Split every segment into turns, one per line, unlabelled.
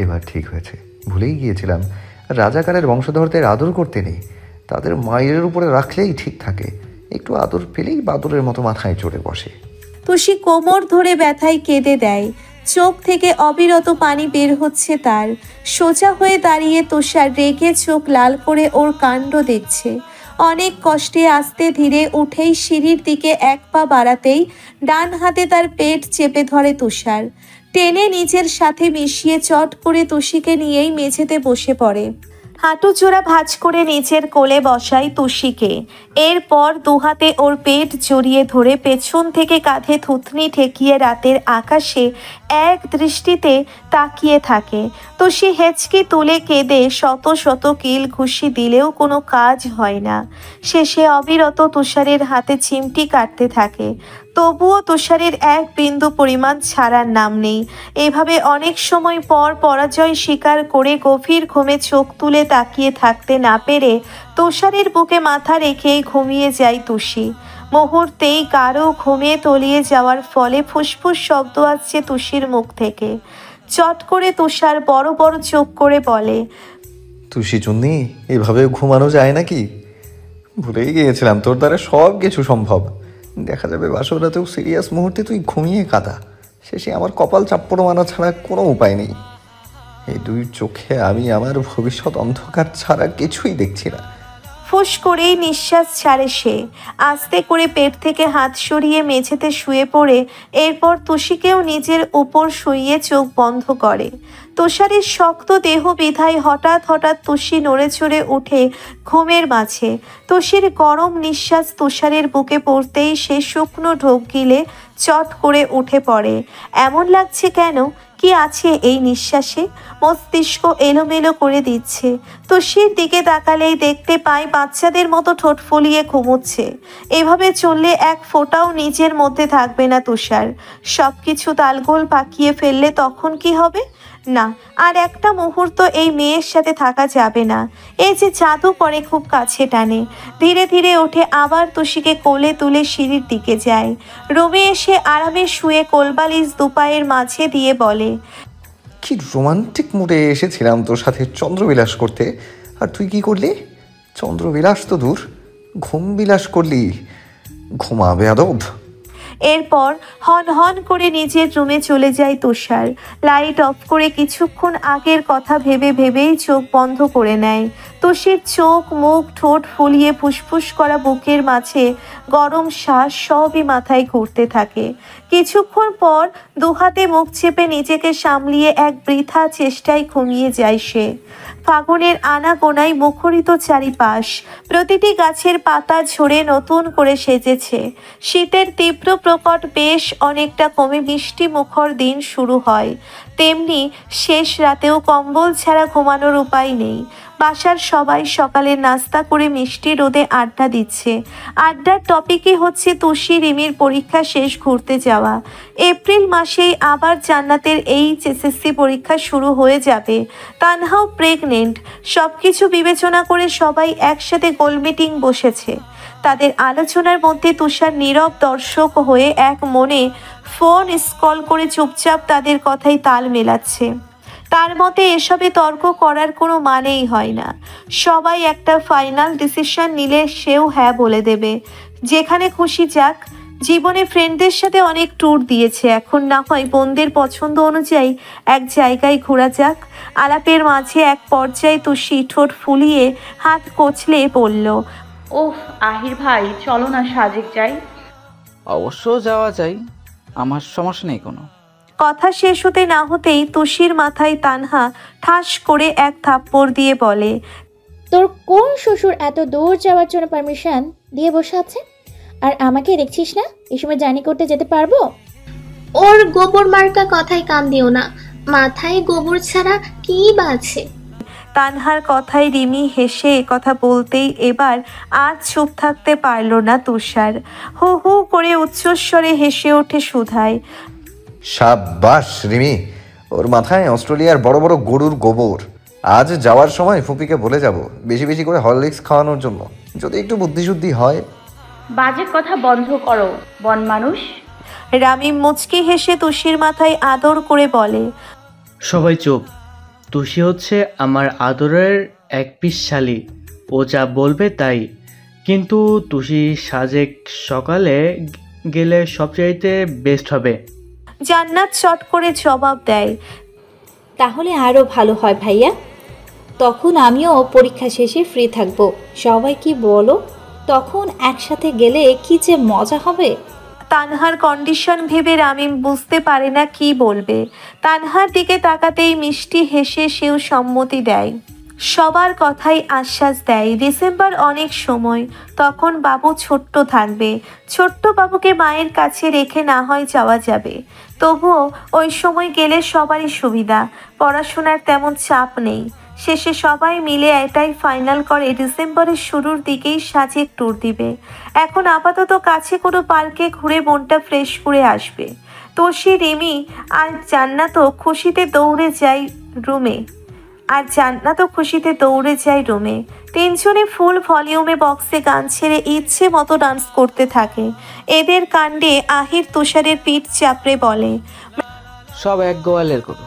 এবার ঠিক হয়েছে, ভুলেই গিয়েছিলাম রাজাকারের বংশধরদের আদর করতে নেই, তাদের মায়ের উপরে রাখলেই ঠিক থাকে, একটু আদর পেলেই বাদরের মতো মাথায় চড়ে বসে।
তুষি কোমর ধরে ব্যথায় কেঁদে দেয়, চোখ থেকে অবিরত পানি বের হচ্ছে তার। সোজা হয়ে দাঁড়িয়ে তুষার রেগে চোখ লাল করে ওর কাণ্ড দেখছে। অনেক কষ্টে আস্তে ধীরে উঠেই সিঁড়ির দিকে এক পা বাড়াতেই ডান হাতে তার পেট চেপে ধরে তুষার, টেনে নিজের সাথে মিশিয়ে চট করে তুষিকে নিয়েই মেঝেতে বসে পড়ে। হাঁটু জোড়া ভাঁজ করে নিচের কোলে বসাই তুষিকে। এরপর দুহাতে ওর পেট জড়িয়ে ধরে পেছন থেকে কাঁধে থুতনি ঠেকিয়ে রাতের আকাশে এক দৃষ্টিতে তাকিয়ে থাকে। তুষি হেঁচকি তুলে কেঁদে শত শত কিল ঘুষি দিলেও কোনো কাজ হয় না। শেষে অবিরত তুষারের হাতে চিমটি কাটতে থাকে, তবুও তুষারের এক বিন্দু পরিমাণ ছাড়ার নাম নেই। এভাবে অনেক সময় পর পরাজয় স্বীকার করে গভীর ঘুমে চোখ তুলে তাকিয়ে থাকতে না পেরে তুষারের বুকে মাথা রেখেই ঘুমিয়ে যায় তুষি। মুহূর্তেই গাঢ় ঘুমে তলিয়ে যাওয়ার ফলে ফুসফুস শব্দ আসছে তুষির মুখ থেকে। চট করে তুষার বড় বড় চোখ করে বলে,
তুষি চুন্নি, এভাবে ঘুমানো যায় নাকি? ভুলেই গিয়েছিলাম তোর দ্বারা সব কিছু সম্ভব। দেখা যাবে বাসর রাতেও সিরিয়াস মুহূর্তে তুই ঘুমিয়ে কাঁদা, শেষে আমার কপাল চাপ্পড় মানা ছাড়া কোনো উপায় নেই। এই দুই চোখে আমি আমার ভবিষ্যৎ অন্ধকার ছাড়া কিছুই দেখছি না।
ফুস করেই নিঃশ্বাস ছাড়ে সে। আস্তে করে পেট থেকে হাত সরিয়ে মেঝেতে শুয়ে পড়ে এরপর তুষিকেও নিজের উপর শুইয়ে চোখ বন্ধ করে। তুষারের শক্ত দেহ বিধায় হঠাৎ হঠাৎ তুষি নড়ে চড়ে উঠে ঘুমের মাঝে। তুষির গরম নিঃশ্বাস তুষারের বুকে পড়তেই সে শুকনো ঢোক গিলে চট করে উঠে পড়ে। এমন লাগছে কেন? কি আছে এই নিঃশ্বাসে? মস্তিষ্ক এলোমেলো করে দিচ্ছে। তুষির দিকে তাকালেই দেখতে পায় বাচ্চাদের মতো ঠোঁট ফুলিয়ে ঘুমোচ্ছে। এভাবে চললে এক ফোঁটাও নিজের মধ্যে থাকবে না তুষার। সব কিছু তালগোল পাকিয়ে ফেললে তখন কি হবে? না, আর একটা মুহূর্ত এই মেয়ের সাথে থাকা যাবে না। এই যে জাদু করে খুব কাছে টানে। ধীরে ধীরে উঠে আবার তুষিকে কোলে তুলে সিঁড়ির দিকে যায়। রুমে এসে আরামে শুয়ে কোলবালিশ দুপায়ের মাঝে দিয়ে বলে,
কি রোমান্টিক মুডে এসেছিলাম তোর সাথে চন্দ্রবিলাস করতে, আর তুই কি করলি? চন্দ্রবিলাস তো দূর, ঘুম বিলাস করলি। ঘুমা বেয়াদব।
এরপর হন হন করে নিজের রুমে চলে যায় তুষার। লাইট অফ করে কিছুক্ষণ আগের কথা ভেবে ভেবেই চোখ বন্ধ করে নেয়। তুষির চোখ মুখ ঠোঁট ফুলিয়ে ফুসফুস করা বুকের মাঝে গরম শ্বাস সবই মাথায় ঘুরতে থাকে। কিছুক্ষণ পর দুহাতে মুখ চেপে নিজেকে সামলিয়ে এক বৃথা চেষ্টায় ঘুমিয়ে যায় সে। ফাগুনের আনাগোনায় মুখরিত চারিপাশ, প্রতিটি গাছের পাতা ঝরে নতুন করে সেজেছে। শীতের তীব্র প্রকট বেশ অনেকটা কমে মিষ্টি মুখর দিন শুরু হয়। তেমনি শেষ রাতেও কম্বল ছাড়া ঘুমানোর উপায় নেই। বাসার সবাই সকালে নাস্তা করে মিষ্টি রোদে আড্ডা দিচ্ছে। আড্ডার টপিকই হচ্ছে তুষি রিমির পরীক্ষা শেষ ঘুরতে যাওয়া। এপ্রিল মাসেই আবার জান্নাতের এইচএসএসসি পরীক্ষা শুরু হয়ে যাবে। তানহাও প্রেগনেন্ট। সব কিছু বিবেচনা করে সবাই একসাথে গোল মিটিং বসেছে। তাদের আলোচনার মধ্যে তুষার নীরব দর্শক হয়ে এক মনে ফোন স্ক্রল করে চুপচাপ তাদের কথাই তাল মেলাচ্ছে। তার মতে এসবে তর্ক করার কোনো মানেই হয় না। সবাই একটা ফাইনাল ডিসিশন নিলে সেও হ্যাঁ বলে দেবে। যেখানে খুশি যাক। জীবনে ফ্রেন্ডদের সাথে অনেক ট্যুর দিয়েছে, এখন না হয় বোনদের পছন্দ অনুযায়ী এক জায়গায় ঘোরা যাক। আলাপের মাঝে এক পর্যায়ে তুষি ঠোঁট ফুলিয়ে হাত কচলে বলল,
ওহ আহির ভাই, চলো না সাজেক যাই।
অবশ্য যাওয়া যায়, আমার সমস্যা নেই কোনো।
কথা শেষ হতে না হতেই তুষির মাথায় তানহা ঠাস করে এক থাপ্পড় দিয়ে বলে,
তোর কোন শ্বশুর এত দূর যাওয়ার জন্য পারমিশন দিয়ে বসে আছে? আর আমাকে দেখছিস না এই সময় জার্নি করতে যেতে পারবো?
ওর গোবর মার্কা কথায় কান দিও না, মাথায় গোবর ছাড়া কি বা আছে।
তানহার কথায় রিমি হেসে কথা বলতেই এবার আর চুপ থাকতে পারল না তুষার। হু হু করে উচ্চস্বরে হেসে ওঠে সুধায়।
সাব্বাস রিমি, ওর মাথায় অস্ট্রেলিয়ার বড় বড় গরুর গোবর। আজ যাওয়ার সময় ফুপিকে বলে যাব বেশি বেশি করে হরলিক্স খাওয়ানোর জন্য, যদি একটু বুদ্ধিশুদ্ধি হয়।
বাজে কথা বন্ধ করো বন মানুষ।
রামিম মুচকি হেসে তুষির মাথায় আদর করে বলে,
সবাই চুপ, তুষি হচ্ছে আমার আদরের এক পিস শালি, ও যা বলবে তাই। কিন্তু তুষি সাজেক সকালে গেলে সবচাইতে বেস্ট হবে।
জান্নাত চট করে জবাব দেয়।
তাহলে আরও ভালো হয় ভাইয়া, তখন আমিও পরীক্ষা শেষে ফ্রি থাকবো। সবাই কি বলো, তখন একসাথে গেলে কি যে মজা হবে।
তানহার কন্ডিশন ভেবে রামিম বুঝতে পারে না কি বলবে। তানহার দিকে তাকাতেই মিষ্টি হেসে সেও সম্মতি দেয়, সবার কথাই আশ্বাস দেয়। ডিসেম্বর অনেক সময়, তখন বাবু ছোট্ট থাকবে। ছোট্ট বাবুকে মায়ের কাছে রেখে না হয় যাওয়া যাবে, তবুও ওই সময় গেলে সবারই সুবিধা। পড়াশোনার তেমন চাপ নেই। শেষে সবাই মিলে এটাই ফাইনাল করে ডিসেম্বরের শুরুর দিকেই সাজেক ট্যুর দিবে। এখন আপাতত কাছে কোনো পার্কে ঘুরে মনটা ফ্রেশ করে আসবে। তোষি, রিমি আর জান্নাতও খুশিতে দৌড়ে যায় রুমে। তিনজনে ফুল ভলিউমে বক্সে গান ছেড়ে ইচ্ছে মতো ডান্স করতে থাকে। এদের কাণ্ডে আহির তুষারের পিঠ চাপড়ে বলে,
সব এক গোয়ালের করো,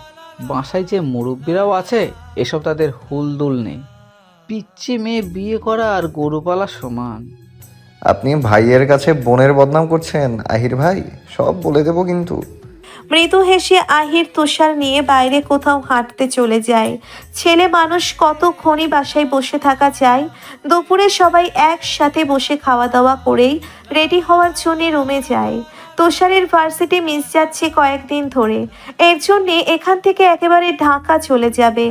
বাসায় যে মুরব্বীরাও আছে এসব তাদের হুলদুল নেই। পিচ্ছি মেয়ে বিয়ে করা আর গরু পালা সমান।
আপনি ভাইয়ের কাছে বোনের বদনাম করছেন আহির ভাই, সব বলে দেবো কিন্তু।
মৃদু হেসে আহির তুষার নিয়ে বাইরে কোথাও হাঁটতে চলে যায়। ছেলে মানুষ কতক্ষণই বাসায় বসে থাকা যায়। দুপুরে সবাই একসাথে বসে খাওয়া দাওয়া করেই রেডি হওয়ার জন্য রুমে যায়। তুষারের ভার্সিটি মিস যাচ্ছে কয়েকদিন ধরে, এর জন্যে এখান থেকে একেবারে ঢাকা চলে যাবে।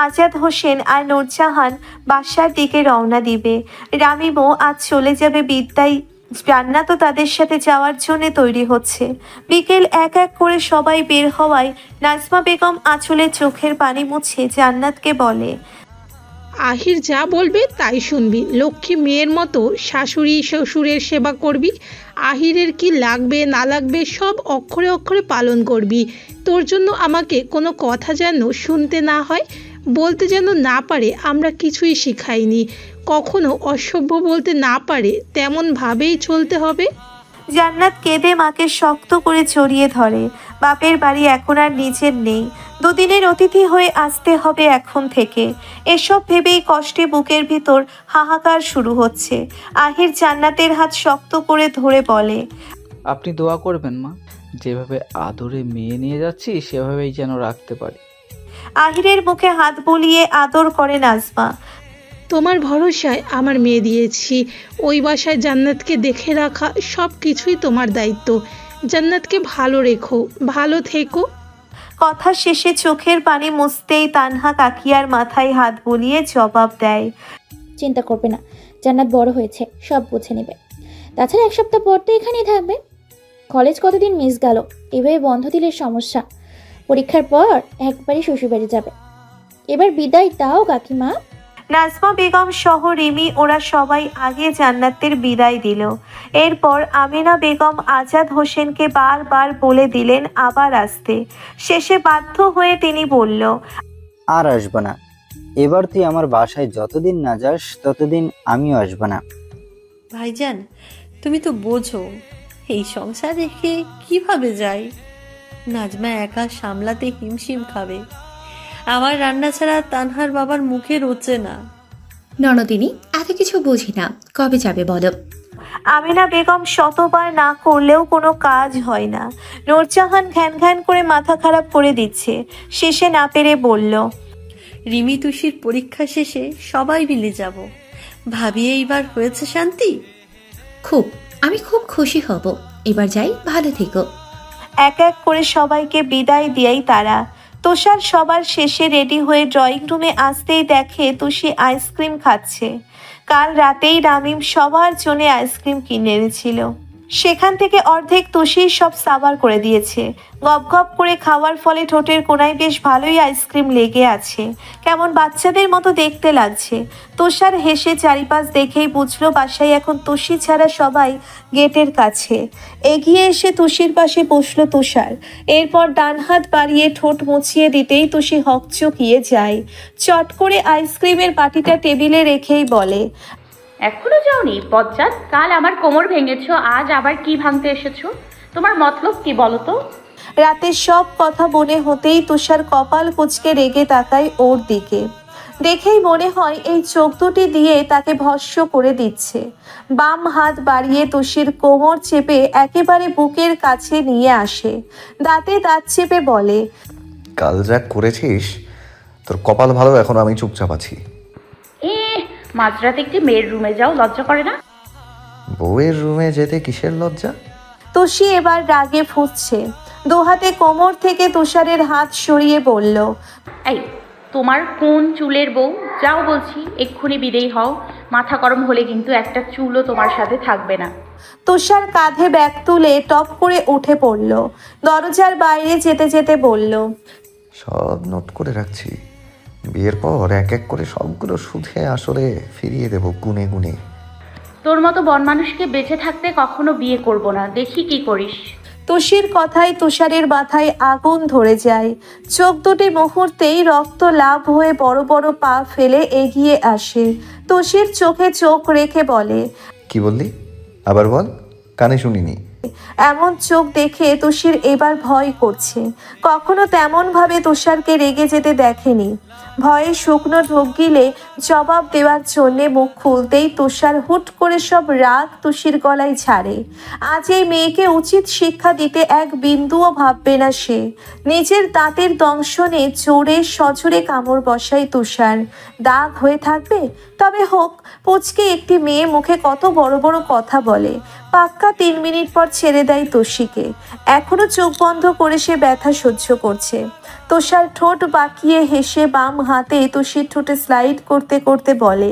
আজাদ হোসেন আর নূরজাহান বাসার দিকে রওনা দিবে। রামিমও আজ চলে যাবে বিদ্যায়। জান্নাতও তাদের সাথে যাওয়ার জন্য তৈরি হচ্ছে। বিকেল এক এক করে সবাই বের হওয়ায় নাজমা বেগম আঁচলে চোখের পানি মুছে জান্নাতকে বলে,
আহির যা বলবে তাই শুনবি, লক্ষ্মী মেয়ের মতো শাশুড়ি শ্বশুরের সেবা করবি। আহিরের কি লাগবে না লাগবে সব অক্ষরে অক্ষরে পালন করবি। তোর জন্য আমাকে কোনো কথা যেন শুনতে না হয়, বলতে যেন না পারে আমরা কিছুই শিখাইনি, কখনো অসভ্য বলতে না পারে তেমনভাবেই চলতে হবে।
জান্নাত কেঁদে মাকে শক্ত করে জড়িয়ে ধরে। বাপের বাড়ি এখন আর নিজের নেই, দুদিনের অতিথি হয়ে আসতে হবে এখন থেকে। এসব ভেবেই কষ্টে বুকের ভিতর হাহাকার শুরু হচ্ছে। আহির জান্নাতের হাত শক্ত করে ধরে বলে,
আপনি দোয়া করবেন মা, যেভাবে আদরে মেয়ে নিয়ে যাচ্ছি সেভাবেই যেন রাখতে পারি।
আহিরের মুখে হাত বুলিয়ে আদর করে নাজমা।
তোমার ভরসায় আমার মেয়ে দিয়েছি, ওই বাসায় জান্নাতকে দেখে রাখা সব কিছুই তোমার দায়িত্ব। জান্নাতকে ভালো রেখো, ভালো থেকো।
কথা শেষে চোখের পানি মুছতেই তানহা কাকিয়ার মাথায় হাত বুলিয়ে জবাব দেয়,
চিন্তা করবে না, জান্নাত বড় হয়েছে, সব বুঝে নেবে। তাছাড়া এক সপ্তাহ পর তো এখানেই থাকবে। কলেজ কতদিন মিস গেল, এভাবে বন্ধ দিলে সমস্যা। পরীক্ষার পর একবারই শ্বশুরবাড়ি যাবে। এবার বিদায় দাও কাকিমা।
নাজমা বেগম সহ রিমি ওরা সবাই আগে জান্নাতের বিদায় দিল। এরপর আমিনা বেগম আজাদ হোসেনকে বারবার বলে দিলেন আবার আসতে। শেষে বাধ্য হয়ে তিনি বলল,
আর আসবো না, এবার তুই আমার বাসায় যতদিন না যাস ততদিন আমিও আসবো না।
ভাইজান, তুমি তো বোঝো এই সংসার রেখে কিভাবে যাই। নাজমা একা সামলাতে হিমশিম খাবে। আমার রান্না ছাড়া তানহার বাবার মুখে রোচে না।
ননদিনী, এত কিছু বুঝি না, কবে যাবে বলো?
আমিনা বেগম শতবার না করলেও কোনো কাজ হয় না। নূরজাহান ঘ্যান ঘ্যান করে মাথা খারাপ করে দিচ্ছে। শেষে না পেরে বলল,
রিমি তুষির পরীক্ষা শেষে সবাই মিলে যাব। ভাবি এইবার হয়েছে শান্তি।
আমি খুব খুশি হব। এবার যাই, ভালো থেকো।
এক এক করে সবাইকে বিদায় দিয়েই তারা। তুষার সবার শেষে রেডি হয়ে ড্রয়িং রুমে আসতেই দেখে তুষি আইসক্রিম খাচ্ছে। কাল রাতেই রামিম সবার জন্য আইসক্রিম কিনে এনেছিল। সেখান থেকে অর্ধেক তুষি সব সাবার করে দিয়েছে। গপ গপ করে খাওয়ার ফলে ঠোঁটের কোনায় বেশ ভালোই আইসক্রিম লেগে আছে। কেমন বাচ্চাদের মতো দেখতে লাগছে। তুষার হেসে চারিপাশ দেখেই বুঝলো বাসায় এখন তুষি ছাড়া সবাই গেটের কাছে। এগিয়ে এসে তুষির পাশে বসলো তুষার। এরপর ডান হাত বাড়িয়ে ঠোঁট মুছিয়ে দিতেই তুষি হকচকিয়ে যায়। চট করে আইসক্রিমের বাটিটা টেবিলে রেখেই বলে,
এখনো যাওনি বজ্জাত? কাল আমার কোমর ভেঙেছো, আজ আবার কি ভাঙতে এসেছো? তোমার মতলব কি বলো তো?
রাতের সব কথা মনে হতেই তুষার কপাল কুঁচকে রেগে তাকায় ওর দিকে। দেখেই মনে হয় এই চোখ দুটি দিয়ে তাকে ভস্ম করে দিচ্ছে। বাম হাত বাড়িয়ে তুষির কোমর চেপে একেবারে বুকের কাছে নিয়ে আসে, দাঁতে দাঁত চেপে বলে,
কাল যা করেছিস তোর কপাল ভালো, এখন আমি চুপচাপ আছি।
এ মাঝরাতে একটি মেয়ের রুমে যাও, লজ্জা করে না?
বউয়ের রুমে যেতে কিসের লজ্জা?
তুষি এবার রাগে ফুঁসছে, দুহাতে কোমর থেকে তুষারের হাত সরিয়ে বলল,
এই তোমার কোন চুলের বউ? যাও বলছি, এক্ষুনি বিদেয় হও। মাথা গরম হলে কিন্তু একটা চুলও তোমার সাথে থাকবে না।
তুষার কাঁধে ব্যাগ তুলে টপ করে উঠে পড়ল, দরজার বাইরে যেতে যেতে বলল,
সব নোট করে রাখছি, বিয়ের পর এক এক করে সবগুলো সুদে আসলে ফিরিয়ে দেব গুনে গুনে।
তোর মতো বনমানুষকে বেঁচে থাকতে কখনো বিয়ে করব না, দেখি কি করিস।
তুষির কথায় তুষারের মাথায় আগুন ধরে যায়। চোখ দুটি মুহূর্তেই রক্ত লাভ হয়ে বড় বড় পা ফেলে এগিয়ে আসে। তুষির চোখে চোখ রেখে বলে,
কি বললি? আবার বল, কানে শুনিনি।
এমন চোখ দেখে তুষির এবার ভয় করছে। কখনো তেমন ভাবে তুষারকে রেগে যেতে দেখেনি। ভয়ে শুকনো ঢোক গিলে জবাব দেওয়ার জন্যে মুখ খুলতেই তুষার হুট করে সব রাগ তুষির গলায় ছাড়ে। আজ এই মেয়েকে উচিত শিক্ষা দিতে এক বিন্দুও ভাববে না সে। নিজের দাঁতের দংশনে জোরে সজোরে কামড় বসায় তুষার। দাগ হয়ে থাকবে? তবে হোক, পুচকে একটি মেয়ে মুখে কত বড় বড় কথা বলে। পাক্কা 3 মিনিট পর ছেড়ে দেয় তুষিকে। এখনো চোখ বন্ধ করে সে ব্যথা সহ্য করছে। তুষার ঠোঁট বাঁকিয়ে হেসে বাম হাতে তুষির ঠোঁটে স্লাইড করতে করতে বলে,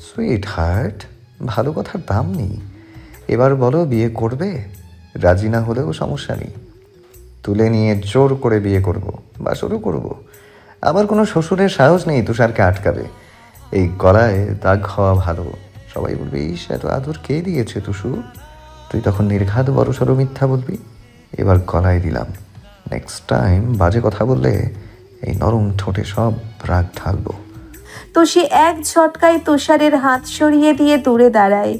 সুইট হার্ট, ভালো কথার দাম নেই। এবার বলো, বিয়ে করবে? রাজি না হলেও সমস্যা নেই, তুলে নিয়ে জোর করে বিয়ে করব, বাসরও করব। আমার কোনো শ্বশুরের সাহস নেই তুষারকে আটকাবে। এই গলায় দাগ হওয়া ভালো, সবাই বলবে, ইস এত আদর কে দিয়েছে তুষু। তুই তখন নির্ঘাত বড়সড় মিথ্যা বলবি। এবার গলায় দিলাম, নেক্সট টাইম বাজে কথা বললে এই নরম ঠোঁটে সব রাগ ঢালবো।
তুষি এক ঝটকায় তুষারের হাত সরিয়ে দিয়ে দূরে দাঁড়ায়।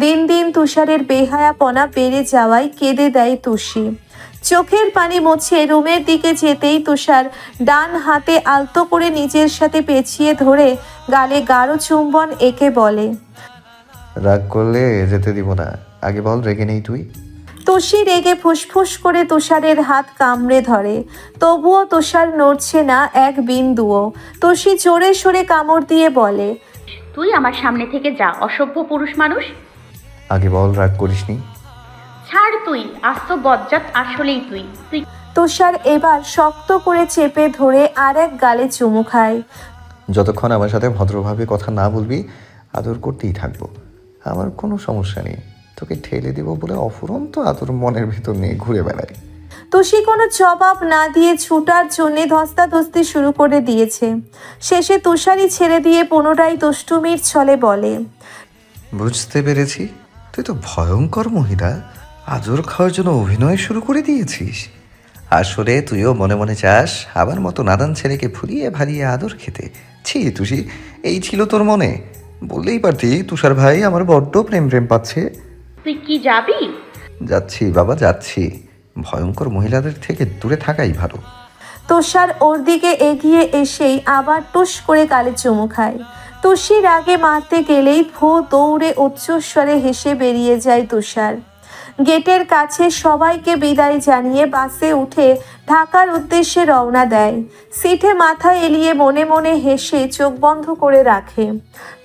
দিন দিন তুষারের বেহায়াপনা বেড়ে যাওয়ায় কেঁদে দেয় তুষি। চোখের পানি মুছে রুমের দিকে যেতেই তুষার ডান হাতে আলতো করে নিজের সাথে পেঁচিয়ে ধরে গালে গাঢ় চুম্বন এঁকে বলে,
রাগ করলে যেতে দিব না, আগে বল রেগে নেই তুই?
তুষি রেগে ফুসফুস করে তুষারের হাত কামড়ে ধরে, তবুও তুষার নড়ছে না এক বিন্দুও। তুষি জোরে সরে কামড় দিয়ে বলে,
তুই আমার সামনে থেকে যা, অসভ্য পুরুষ মানুষ।
আগে বল রাগ করিসনি?
ছাড় তুই, আস্ত বজ্জাত আসলেই তুই।
তুষার এবার শক্ত করে চেপে ধরে আর এক গালে চুমু খায়।
যতক্ষণ আমার সাথে ভদ্রভাবে কথা না বলবি আদর করতেই থাকবো, আমার কোনো সমস্যা নেই। তোকে ঠেলে দেবো বলে অফুরন্ত আদর মনের ভিতর নিয়ে ঘুরে বেড়াই।
তুষি কোনো জবাব না দিয়ে ছুটার জন্যে ধস্তাধস্তি শুরু করে দিয়েছে। শেষে তুষারই ছেড়ে দিয়ে পুনরায় দুষ্টুমির ছলে বলে,
বুঝতে পেরেছি, তুই তো ভয়ঙ্কর মহিলা। আদর খাওয়ার জন্য অভিনয় শুরু করে দিয়েছিস। আসলে তুইও মনে মনে চাস আমার মতো নাদান ছেলেকে ফুলিয়ে ভালিয়ে আদর খেতে। ছি তুষি, এই ছিল তোর মনে? বললেই পারতি তুষার ভাই আমার বড্ড প্রেম প্রেম পাচ্ছে।
তুই কি যাবি?
যাচ্ছি বাবা, যাচ্ছি। ভয়ঙ্কর মহিলাদের থেকে দূরে থাকাই ভালো।
তুষার ওর দিকে এগিয়ে এসেই আবার টুস করে গালে চুমু খায়। তুষি রাগে মারতে গেলেই ভো দৌড়ে উচ্চস্বরে হেসে বেরিয়ে যায় তুষার। গেটের কাছে সবাইকে বিদায় জানিয়ে বাসে উঠে ঢাকার উদ্দেশ্যে রওনা দেয়। সিটে মাথা এলিয়ে মনে মনে হেসে চোখ বন্ধ করে রাখে।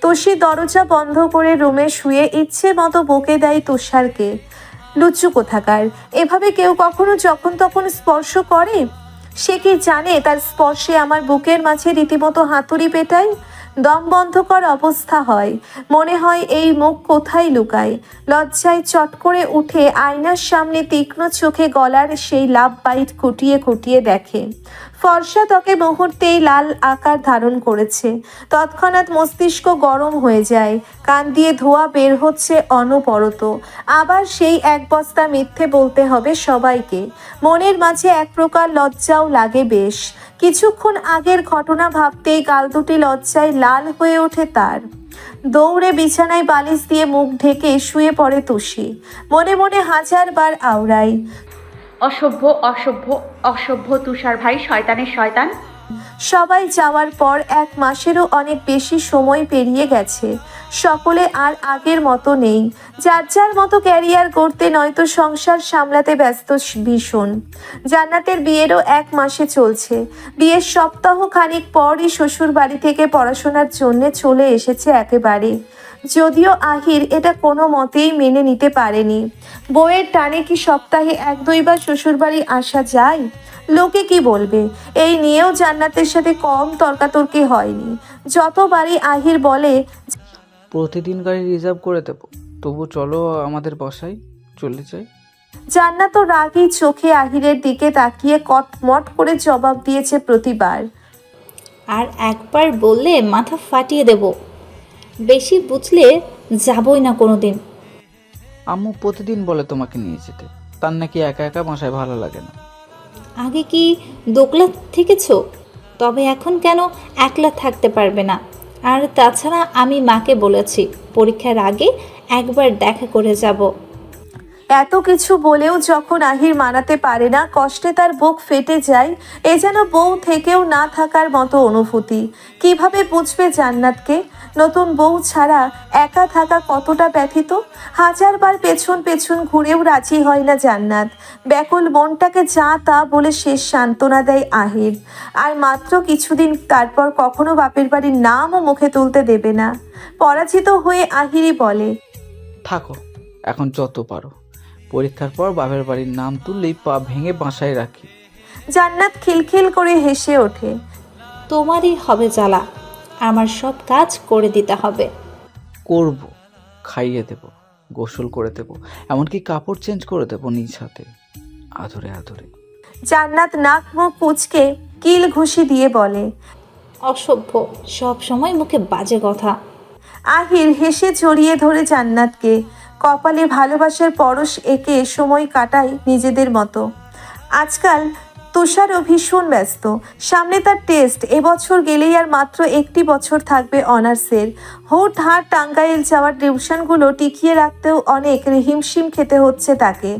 তুষি দরজা বন্ধ করে রুমে শুয়ে ইচ্ছে মতো বকে দেয় তুষারকে। লুচু কোথাকার, এভাবে কেউ কখনো যখন তখন স্পর্শ করে? সে কি জানে তার স্পর্শে আমার বুকের মাঝে রীতিমতো হাতুড়ি পেটায়? দম বন্ধকর অবস্থা হয়, মনে হয় এই মুখ কোথায় লুকায়। লজ্জায় চট করে উঠে আয়নার সামনে তীক্ষ্ণ চোখে গলার সেই লাভ বাইট খুঁটিয়ে খুঁটিয়ে দেখে। ফর্সা ত্বকে মুহূর্তেই লাল আকার ধারণ করেছে। তৎক্ষণাৎ মস্তিষ্ক গরম হয়ে যায়, কান দিয়ে ধোঁয়া বের হচ্ছে অনবরত। আবার সেই এক বস্তা মিথ্যে বলতে হবে সবাইকে। মনের মাঝে এক প্রকার লজ্জাও লাগে বেশ। কিছুক্ষণ আগের ঘটনা ভাবতেই গাল দুটি লজ্জায় লাল হয়ে ওঠে তার। দৌড়ে বিছানায় বালিশ দিয়ে মুখ ঢেকে শুয়ে পড়ে তুষি। মনে মনে 1000 বার আওড়ায়,
অসভ্য অসভ্য অসভ্য তুষার ভাই, শয়তানের শয়তান।
সবাই যাওয়ার পর 1 মাসেরও অনেক বেশি সময় পেরিয়ে গেছে। সকলে আর আগের মতো নেই, যার যার মতো ক্যারিয়ার করতে নয়তো সংসার সামলাতে ব্যস্ত ভীষণ। জান্নাতের বিয়েরও 1 মাসে চলছে। বিয়ের সপ্তাহ খানিক পরই শ্বশুর বাড়ি থেকে পড়াশোনার জন্য চলে এসেছে একেবারে। যদিও আহির এটা কোনো মতেই মেনে নিতে পারেনি। বউয়ের টানে কি সপ্তাহে 1-2 বার শ্বশুরবাড়ি আসা যায়? লোকে কি বলবে এই নিয়েও জান্নাতের সাথে কম তর্কাতর্কি হয়নি। যতবারই আহির বলে
প্রতিদিন গাড়ি রিজার্ভ করে দেবো, তবু চলো আমাদের বাসায় চলে যাই।
জান্নাতও রাগী চোখে আহিরের দিকে তাকিয়ে কটমট করে জবাব দিয়েছে প্রতিবার।
আর একবার বললে মাথা ফাটিয়ে দেব, বেশি বুঝলে যাবই না কোনোদিন।
আম্মু প্রতিদিন বলে তোমাকে নিয়ে যেতে, তার নাকি একা একা বাসায় ভালো লাগে না।
আগে কি দোকলা থেকেছ? তবে এখন কেন একলা থাকতে পারবে না? আর তাছাড়া আমি মাকে বলেছি পরীক্ষার আগে একবার দেখা করে যাব।
এত কিছু বলেও যখন আহির মানাতে পারে না, কষ্টে তার বুক ফেটে যায়। এ যেন বউ থেকেও না থাকার মতো অনুভূতি। কিভাবে বুঝবে জান্নাতকে? নতুন বউ ছাড়া একা থাকা কতটা ব্যথিত। 1000 বার পেছন পেছন ঘুরেও রাজি হয় না জান্নাত। ব্যাকুল মনটাকে যা তা বলে শেষ সান্ত্বনা দেয় আহির। আর মাত্র কিছুদিন তারপর কখনো বাপের বাড়ির নামও মুখে তুলতে দেবে না। পরাজিত হয়ে আহিরই বলে,
থাকো এখন যত পারো, পরীক্ষার পর বাপের বাড়ির নাম তুললেই পা ভেঙে বাসায় রাখি।
জান্নাত খিলখিল করে হেসে ওঠে।
তোমারই হবে জ্বালা, আমার সব কাজ করে দিতে হবে।
করব, খাইয়ে দেব, গোসল করে দেব, এমনকি কাপড় চেঞ্জ করে দেব নিজ হাতে, আদরে আদরে।
জান্নাত নাক মুখ কুঁচকে কিল ঘুষি দিয়ে বলে,
অসভ্য, সব সময় মুখে বাজে কথা।
আহির হেসে জড়িয়ে ধরে জান্নাতকে, কপালে ভালোবাসার পরশ এঁকে সময় কাটায় নিজেদের মতো। আজকাল তুষারও ভীষণ ব্যস্ত। সামনে তার টেস্ট। এবছর গেলেই আর মাত্র 1টি বছর থাকবে অনার্সের। হুটহাট টাঙ্গাইল যাওয়ার টিউশনগুলো টিকিয়ে রাখতেও অনেক হিমশিম খেতে হচ্ছে তাকে।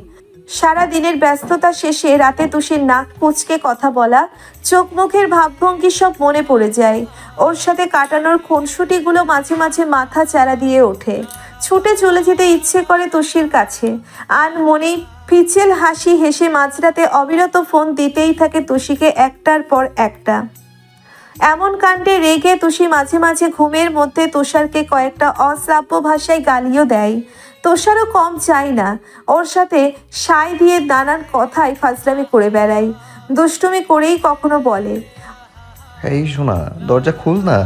সারা দিনের ব্যস্ততা শেষে রাতে তুষির নাক কুঁচকে কথা বলা, চোখ মুখের ভাবভঙ্গি সব মনে পড়ে যায়। ওর সাথে কাটানোর খুনসুটিগুলো মাঝে মাঝে মাথা চারা দিয়ে ওঠে। ছুটে চলে যেতে ইচ্ছে করে তুষির কাছে। আনমনেই পিচেল হাসি হেসে মাঝরাতে অবিরত ফোন দিতেই থাকে তুষিকে একটার পর একটা। এমন কাণ্ডে রেগে তুষি মাঝে মাঝে ঘুমের মধ্যে তুষারকে কয়েকটা অশ্রাব্য ভাষায় গালিও দেয়। তুষারও কম চায় না, ওর সাথে সায় দিয়ে নানান কথায় ফাজলামি করে বেড়ায়। দুষ্টুমি করেই কখনো বলে,
এই শোনা, দরজা খুল না,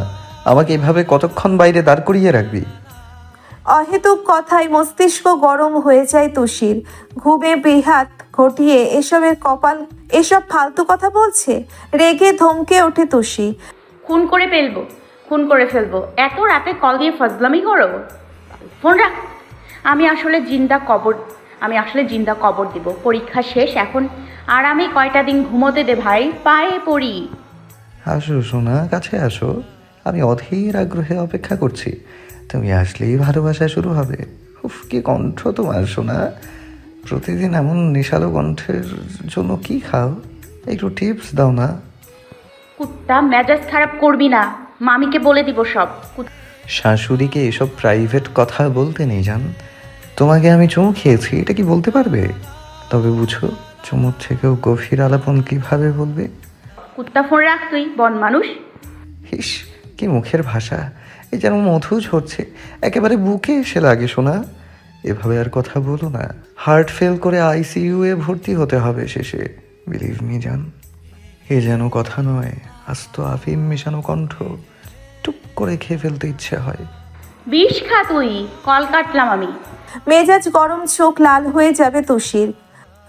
আমাকে এভাবে কতক্ষণ বাইরে দাঁড় করিয়ে রাখবি?
অহেতুক কথায় মস্তিষ্ক গরম হয়ে যায় তুষির। ঘুমে বেহাত ঘটিয়ে এসব ফালতু কথা বলছে। রেগে ধমকে ওঠে তুষি।
খুন করে ফেলবো, খুন করে ফেলবো। এত রাতে কল দিয়ে ফজলামি করো? ফোন রাখ। আমি আসলে জিন্দা কবর দিব। পরীক্ষা শেষ এখন, আর আমি কয়টা দিন ঘুমোতে দে ভাই, পায়ে পড়ি।
আসো সোনা, কাছে আসো, আমি অধীর আগ্রহে অপেক্ষা করছি। তুমি আসলেই ভালোবাসা শুরু হবে। উফ, কি কণ্ঠ তোমার সোনা! প্রতিদিন এমন নিশালো কণ্ঠের জন্য কি খাও? একটু টিপস দাও না।
কুত্তা, মেজাজ খারাপ করবি না, মামিকে বলে দিব সব।
শাশুড়িকে এসব প্রাইভেট কথা বলতে নেই জান। তোমাকে আমি চুমু খেয়েছি, এটা কি বলতে পারবে? তবে বুঝো, চুমুর থেকেও গভীর আলাপন কিভাবে বলবে।
কুত্তা, ফোন রাখ তুই, বন মানুষ।
হিস, কি মুখের ভাষা! এই যেন মধু ঝরছে, একেবারে বুকে এসে লাগে শোনা। এভাবে আর কথা বলো না, হার্ট ফেল করে ICU এ ভর্তি হতে হবে শেষে। বিলিভ মি জান, এ যেন কথা নয়, আস্ত আফিম মেশানো কণ্ঠ। টুক করে খেয়ে ফেলতে ইচ্ছে হয়।
বিষ খা তুই, কল কাটলাম আমি।
মেজাজ গরম, চোখ লাল হয়ে যাবে তুষির।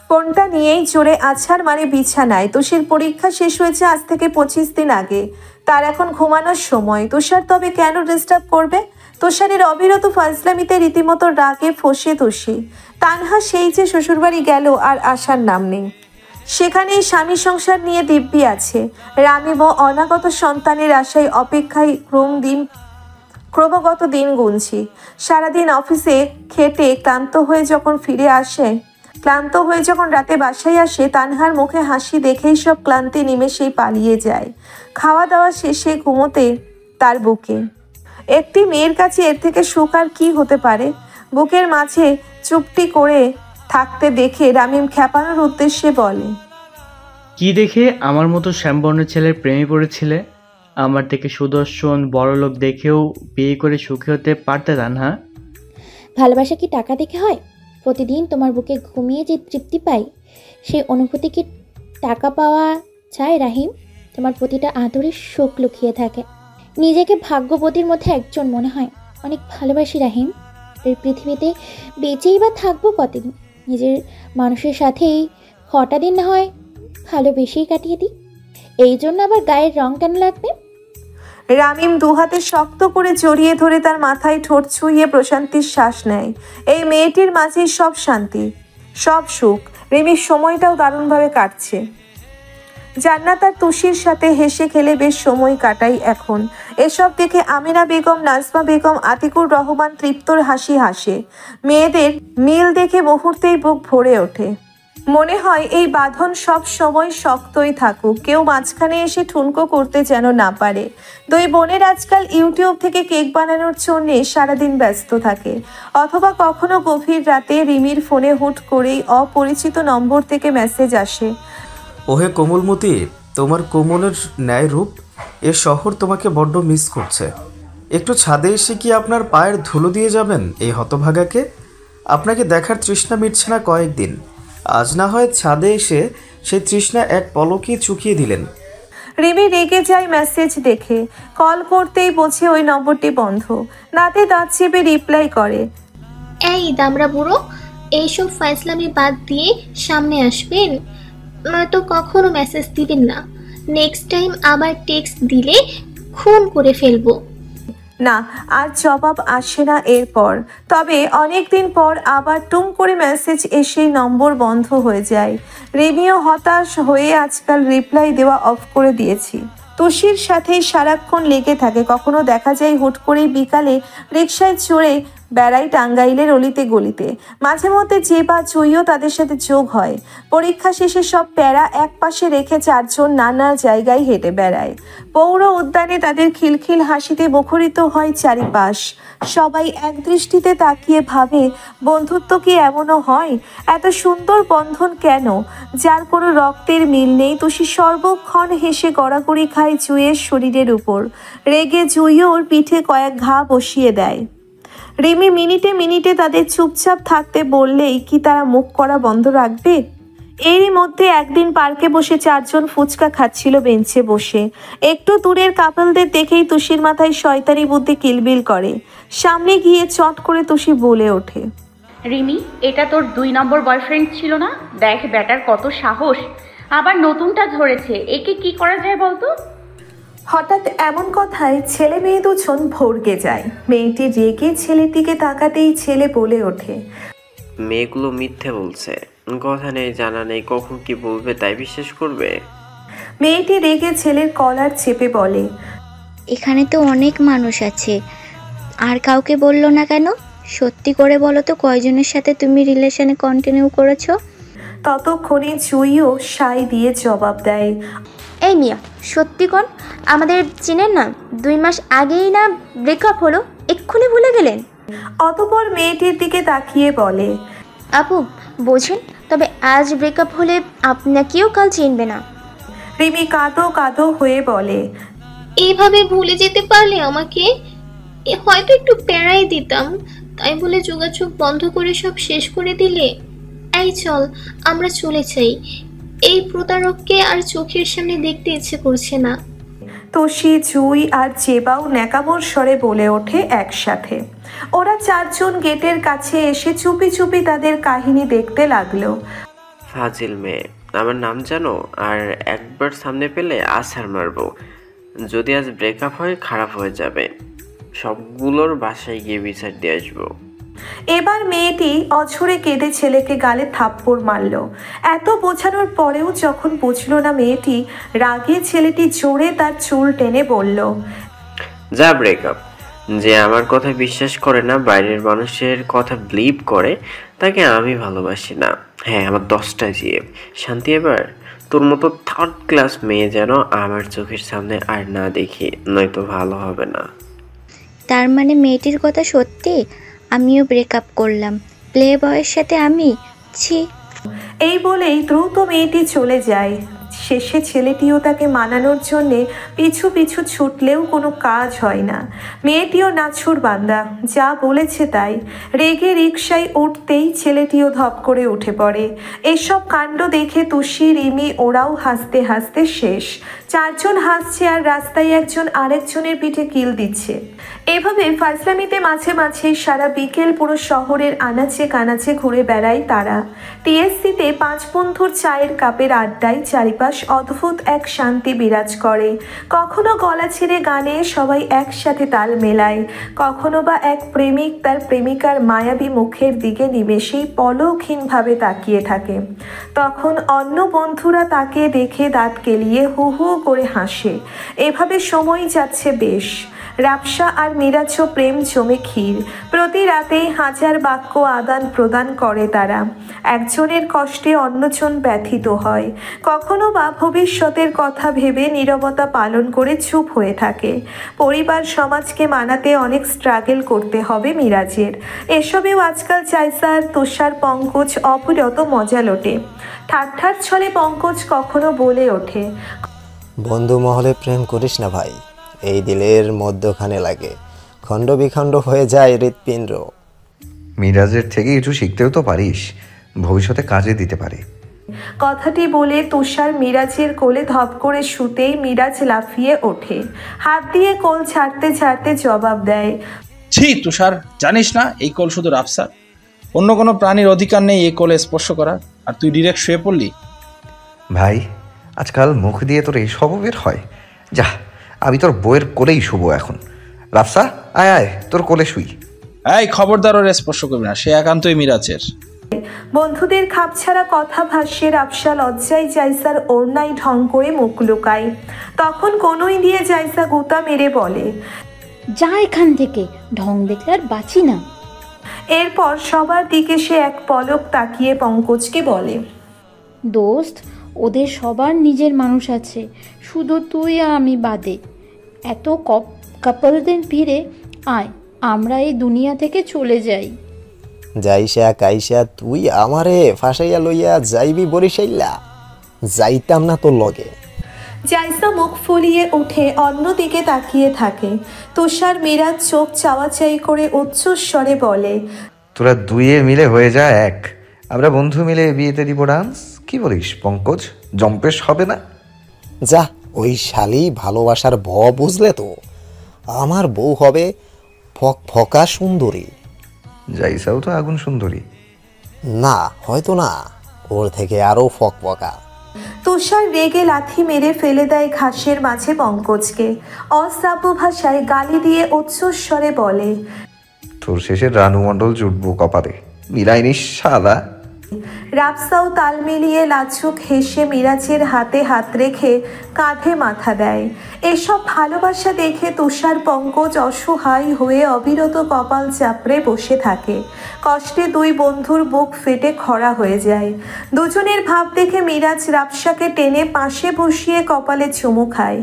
ফোনটা নিয়েই জোরে আছাড় মারে বিছানায়। তুষির পরীক্ষা শেষ হয়েছে আজ থেকে 25 দিন আগে। তার এখন ঘুমানোর সময়। তুষার তবে কেন ডিস্টার্ব করবে? তুষারের অবিরত ফাজলামিতে রীতিমতো রাগে ফসে তুষি। তানহা সেই যে শ্বশুরবাড়ি গেল আর আসার নাম নেই। সেখানেই স্বামী সংসার নিয়ে দিব্যি আছে। রামিম অনাগত সন্তানের আশায় অপেক্ষায় ক্রমাগত দিন গুনছি। সারাদিন অফিসে খেটে ক্লান্ত হয়ে যখন ফিরে আসে, ক্লান্ত হয়ে যখন রাতে বাসায় আসে, তানহার মুখে হাসি দেখেই সব ক্লান্তি নিমেষেই পালিয়ে যায়। খাওয়া দাওয়া শেষে ঘুমোতে তার বুকে। একটি মেয়ের কাছে এর থেকে সুখ আর কি হতে পারে? বুকের মাঝে চুপটি করে থাকতে দেখে রামিম খেপানোর উদ্দেশ্যে বলে,
কি দেখে আমার মতো শ্যামবর্ণের ছেলের প্রেমে পড়েছিলে? আমার থেকে সুদর্শন বড়লোক দেখেও বিয়ে করে সুখী হতে পারতে তানহা।
ভালোবাসা কি টাকা দেখে হয়? প্রতিদিন তোমার বুকে ঘুমিয়ে যে তৃপ্তি পাই, সেই অনুভূতি কি টাকা পাওয়া চায় রাহিম? তোমার প্রতিটা আদরের শোক লুকিয়ে থাকে। নিজেকে ভাগ্যবতীর মধ্যে একজন মনে হয়। অনেক ভালোবাসি রাহিম। এই পৃথিবীতে বেঁচেই বা থাকবো কতদিন? নিজের মানুষের সাথেই কটা দিন না হয় ভালোবেসেই কাটিয়ে দিই। এই জন্য আবার গায়ের রং কেন লাগবে?
রামিম দুহাতে শক্ত করে জড়িয়ে ধরে তার মাথায় ঠোঁট ছুঁয়ে প্রশান্তির শ্বাস নেয়। এই মেয়েটির মাঝেই সব শান্তি, সব সুখ। রিমির সময়টাও দারুণভাবে কাটছে। জান্নাত আর তুষির সাথে হেসে খেলে বেশ সময় কাটাই এখন। এসব দেখে আমিনা বেগম, নাজমা বেগম, আতিকুর রহমান তৃপ্তর হাসি হাসে। মেয়েদের মিল দেখে মুহূর্তেই বুক ভরে ওঠে। মনে হয় এই বাঁধন সব সময় শক্তই থাকুক, কেউ মাঝখানে এসে ঠুনকো করতে যেন না পারে। দুই বোনের আজকাল ইউটিউব থেকে কেক বানানোর জন্যে সারাদিন ব্যস্ত থাকে, অথবা কখনো গভীর রাতে রিমির ফোনে হুট করেই অপরিচিত নম্বর থেকে মেসেজ আসে।
ওহে কোমলমতি, তোমার কোমলের ন্যায় রূপ এ শহর তোমাকে বড্ড মিস করছে। একটু ছাদে এসে কি আপনার পায়ের ধুলো দিয়ে যাবেন এই হতভাগাকে? আপনাকে দেখার তৃষ্ণা মিটছে না কয়েকদিন। আজ না হয় ছাদে এসে সেই তৃষ্ণা এক পলকেই চুকিয়ে দিলেন।
রিমি রেগে যায় মেসেজ দেখে। কল করতেই বোঝে ওই নম্বরটি বন্ধ। নাতে দাঁত চেপে রিপ্লাই করে,
এই দামড়া বুড়ো, এইসব ফাইজলামি বাদ দিয়ে সামনে আসবেন, নয়তো কখনো মেসেজ দিবেন না। নেক্সট টাইম আবার টেক্সট দিলে খুন করে ফেলবো।
না, আর জবাব আসে না এরপর। তবে অনেকদিন পর আবার টুম করে মেসেজ এসে নম্বর বন্ধ হয়ে যায়। রিমিও হতাশ হয়ে আজকাল রিপ্লাই দেওয়া অফ করে দিয়েছি। তুষির সাথেই সারাক্ষণ লেগে থাকে। কখনো দেখা যায় হুট করেই বিকালে রিকশায় চড়ে বেড়াই টাঙ্গাইলের অলিতে গলিতে। মাঝে মধ্যে যে বা চুইও তাদের সাথে যোগ হয়। পরীক্ষা শেষে সব প্যারা এক পাশে রেখে চারজন নানা জায়গায় হেঁটে বেড়ায়। পৌর উদ্যানে তাদের খিলখিল হাসিতে মুখরিত হয় চারিপাশ। সবাই এক দৃষ্টিতে তাকিয়ে ভাবে, বন্ধুত্ব কি এমনও হয়? এত সুন্দর বন্ধন কেন, যার কোনো রক্তের মিল নেই? তুষি সর্বক্ষণ হেসে গড়াগড়ি খায় জুঁইয়ের শরীরের উপর। রেগে জুঁইও ওর পিঠে কয়েক ঘা বসিয়ে দেয়। রিমি মিনিটে মিনিটে তাদের চুপচাপ থাকতে বললেই কি তারা মুখ করা বন্ধ রাখবে? এরই মধ্যে একদিন পার্কে বসে চারজন ফুচকা খাচ্ছিল বেঞ্চে বসে। একটু দূরের কাপলদের দেখেই তুষির মাথায় শয়তানি বুদ্ধি কিলবিল করে। সামনে গিয়ে চট করে তুষি বলে ওঠে,
রিমি, এটা তোর 2 নম্বর বয়ফ্রেন্ড ছিল না? দেখ ব্যাটার কত সাহস, আবার নতুনটা ধরেছে। একে কি করা যায় বলতো?
হঠাৎ এমন কথায় ছেলে মেয়ে দুজন ভড়কে যায়। মেয়েটি রেগে ছেলের দিকে তাকাতেই ছেলে বলে ওঠে,
মেয়েগুলো মিথ্যে বলছে, কথা নেই জানা নেই, কখন কি বলবে তাই বিশ্বাস করবে।
মেয়েটি রেগে ছেলের কলার চেপে বলে,
এখানে তো অনেক মানুষ আছে, আর কাউকে বললো না কেন? সত্যি করে বলো তো, কয়জনের সাথে তুমি রিলেশনে কন্টিনিউ করেছো?
ততক্ষণে জুইও সাই দিয়ে জবাব দেয়,
এই মিয়া, সত্যি কোন? আমাদের চিনেন না? 2 মাস আগেই না ব্রেকআপ হলো, এক্ষুনি ভুলে গেলেন?
অতঃপর মেয়েটির দিকে তাকিয়ে বলে,
আপু বোঝেন, তবে আজ ব্রেকআপ হলে আপনাকেও কাল চিনবে না।
রিমি কাঁদো কাঁদো হয়ে বলে,
এইভাবে ভুলে যেতে পারলে আমাকে হয়তো একটু প্যারাই দিতাম, তাই বলে যোগাযোগ বন্ধ করে সব শেষ করে দিলে। এই চল আমরা চলে যাই, এই প্রতারককে আর চোখের সামনে দেখতে ইচ্ছে করছে না।
তুষি, জুই আর জেবাও ন্যাকামোর স্বরে বলে ওঠে একসাথে। ওরা চারজন গেটের কাছে এসে চুপি চুপি তাদের কাহিনী দেখতে লাগলো।
ফাজিল মেয়ে, আমার নাম জানো? আর একবার সামনে পেলে আছাড় মারবো। যদি আজ ব্রেকআপ হয় খারাপ হয়ে যাবে। সবগুলোর বাসায় গিয়ে বিচার দিয়ে আসবো।
এবার মেয়েটি অঝরে কেঁদে ছেলেকে গালে থাপ্পড় মারল। এত বোঝানোর পরেও যখন বুঝলো না মেয়েটি, রাগে ছেলেটি জোরে তার চুল টেনে বলল,
যা ব্রেকআপ, যে আমার কথা বিশ্বাস করে না, বাইরের মানুষের কথা বিলিভ করে, তাকে আমি ভালোবাসি না। হ্যাঁ, আমার 10টা জিএফ। শান্তি, এবার তোর মতো থার্ড ক্লাস মেয়ে যেন আমার চোখের সামনে আর না দেখি, নয়তো ভালো হবে না।
তার মানে মেয়েটির কথা সত্যি? আমিও ব্রেকআপ করলাম প্লে বয়ের সাথে। আমি ছি।
এই বলেই দ্রুত মেয়েটি চলে যায়। শেষে ছেলেটিও তাকে মানানোর জন্যে পিছু পিছু ছুটলেও কোনো কাজ হয় না। মেয়েটিও নাছুর বান্দা, যা বলেছে তাই। রেগে রিকশায় উঠতেই ছেলেটিও ধপ করে উঠে পড়ে। এসব কাণ্ড দেখে তুষি, রিমি ওরাও হাসতে হাসতে শেষ। 4 জন হাসছে আর রাস্তায় একজন আরেকজনের পিঠে কিল দিচ্ছে। এভাবে ফাজলামিতে মাঝে মাঝে সারা বিকেল পুরো শহরের আনাচে কানাচে ঘুরে বেড়ায় তারা। টিএসসিতে 5 বন্ধুর চায়ের কাপের আড্ডায় চারিপাশ অদ্ভুত এক শান্তি বিরাজ করে। কখনো গলা ছেড়ে গানে সবাই একসাথে তাল মেলায়, কখনো বা এক প্রেমিক তার প্রেমিকার মায়াবী মুখের দিকে নিমেষেই পলকহীনভাবে তাকিয়ে থাকে। তখন অন্য বন্ধুরা তাকে দেখে দাঁত কেলিয়ে হু হু করে হাসে। এভাবে সময় যাচ্ছে বেশ। রাবশা আর মিরাজও প্রেম জমে ক্ষীর। প্রতি রাতেই 1000 বাক্য আদান প্রদান করে তারা। একজনের কষ্টে অন্যজন ব্যথিত হয়, কখনো বা ভবিষ্যতের কথা ভেবে নীরবতা পালন করে চুপ হয়ে থাকে। পরিবার সমাজকে মানাতে অনেক স্ট্রাগল করতে হবে মিরাজের। এসবেও আজকাল জাইসা আর তুষার, পঙ্কজ অবিরত মজা লোটে। ঠাট্টার ছলে পঙ্কজ কখনো বলে ওঠে,
বন্ধু মহলে প্রেম করিস না ভাই, এই দিলের মধ্যখানে লাগে, খণ্ড বিখণ্ড হয়ে যায় হৃৎপিণ্ড।
মিরাজের থেকে কিছু শিখতেও তো পারিস, ভবিষ্যতে কাজে দিতে পারে।
কথাটি বলে তুষার মিরাজের কোলে ধপ করে শুতেই মিরাজ লাফিয়ে ওঠে, হাত দিয়ে কোল ছাড়তে ছাড়তে জবাব দেয়,
ছি তুষার, জানিস না এই কোল শুধু রাফসার, অন্য কোনো প্রাণীর অধিকার নেই এই কোলে স্পর্শ করার, আর তুই ডিরেক্ট শুয়ে পড়লি।
ভাই, আজকাল মুখ দিয়ে তোর এইসবও বের হয়? যা, আমি তোর বইয়ের কোলেই শুবো এখন। রাফসা, আয় আয়, তোর কোলে শুই।
এই খবরদার ওর স্পর্শ করবি না, সে একান্তই মিরাজের।
বন্ধুদের খাপছাড়া কথা ভাষ্যে রাফসা লজ্জায় জাইসার ওড়নায় ঢং করে মুখ লুকায়। তখন কোনোই দিয়ে জাইসা গুতা মেরে বলে,
যা এখান থেকে, ঢং দেখলে আর বাঁচি না।
এরপর সবার দিকে সে এক পলক তাকিয়ে পঙ্কজকে বলে,
দোস্ত, ওদের সবার নিজের মানুষ আছে, শুধু তুই আর আমি বাদে। এত কাপলদের ভিড়ে আয়, আমরা এই দুনিয়া থেকে চলে যাই।
যাইসা কাইসা তুই আমারে ফাঁসাইয়া লইয়া যাইবি বরিশাইলা? যাইতাম না তোর লগে।
জাইসা মুখ ফুলিয়ে উঠে অন্যদিকে তাকিয়ে থাকে। তুষার, মিরাজ চোখ চাওয়াচাই করে উচ্চস্বরে বলে,
তোরা দুইয়ে মিলে হয়ে যা এক, আমরা বন্ধু মিলে বিয়েতে দিব ডান্স। কি বলিস পঙ্কজ, জম্পেশ হবে না?
যা, ওই শালি ভালোবাসার ভ বুঝলে তো, আমার বউ হবে ফকা সুন্দরী।
জাইসাও তো আগুন সুন্দরী।
না, হয়তো না, ওর থেকে আরো ফকা।
তুষার রেগে লাথি মেরে ফেলে দেয় ঘাসের মাঝে পঙ্কজকে। অশ্রাব্য ভাষায় গালি দিয়ে উচ্চস্বরে বলে,
তোর শেষে রানু মণ্ডল জুটবো কপালে, মিলাই নিস শালা।
রাফসাও তাল মিলিয়ে লাজুক হেসে মিরাজের হাতে হাত রেখে কাঁধে মাথা দেয়। এসব ভালোবাসা দেখে তুষার, পঙ্কজ অসহায় হয়ে অবিরত কপাল চাপড়ে বসে থাকে। কষ্টে দুই বন্ধুর বুক ফেটে খরা হয়ে যায়। দুজনের ভাব দেখে মিরাজ রাফসাকে টেনে পাশে বসিয়ে কপালে চুমু খায়।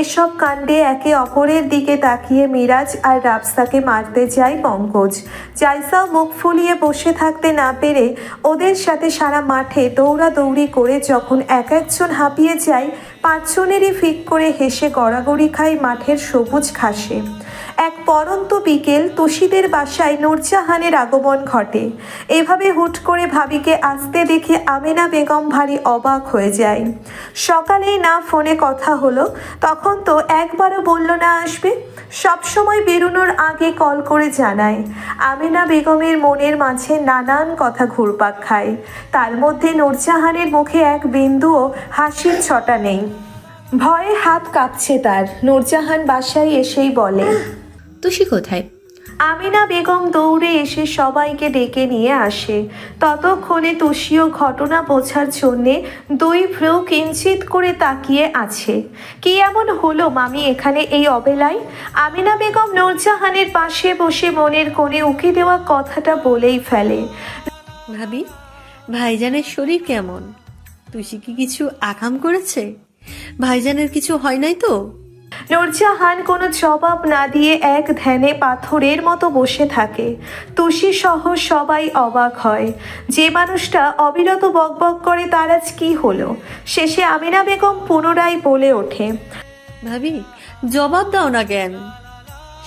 এসব কাণ্ডে একে অপরের দিকে তাকিয়ে মিরাজ আর রাফসাকে মারতে যায় পঙ্কজ। জাইসাও মুখ ফুলিয়ে বসে থাকতে না পেরে ওদের সাথে সারা মাঠে দৌড়াদৌড়ি করে যখন এক একজন হাঁপিয়ে যায়, 5 জনেরই ফিক করে হেসে গড়াগড়ি খায় মাঠের সবুজ ঘাসে। এক পরন্ত বিকেল তুষিদের বাসায় নূরজাহানের আগমন ঘটে। এভাবে হুট করে ভাবিকে আসতে দেখে আমেনা বেগম ভারী অবাক হয়ে যায়। সকালেই না ফোনে কথা হলো, তখন তো একবারও বলল না আসবে। সবসময় বেরোনোর আগে কল করে জানায়। আমেনা বেগমের মনের মাঝে নানান কথা ঘুরপাক খায়। তার মধ্যে নূরজাহানের মুখে এক বিন্দুও হাসির ছটা নেই। ভয়ে হাত কাঁপছে তার। নূরজাহান বাসায় এসেই বলে,
তুষি কোথায়?
আমিনা বেগম দৌড়ে এসে সবাইকে ডেকে নিয়ে আসে। ততক্ষণে তুষিও ঘটনা বোঝার জন্যে দুই ভ্রু কিঞ্চিত করে তাকিয়ে আছে। কি এমন হলো মামি এখানে এই অবেলায়? আমিনা বেগম নূরজাহানের পাশে বসে মনের কোণে উকি দেওয়া কথাটা বলেই ফেলে।
ভাবি, ভাইজানের শরীর কেমন? তুষি কি কিছু আকাম করেছে? ভাইজানের কিছু হয় নাই তো?
নূরজাহান কোনো জবাব না দিয়ে এক ধ্যানে পাথরের মতো বসে থাকে। তুষি সহ সবাই অবাক হয়। যে মানুষটা অবিরত বকবক করে তার আজ কি হলো? শেষে আমিনা বেগম পুনরায় বলে ওঠে,
ভাবি জবাব দাও না কেন?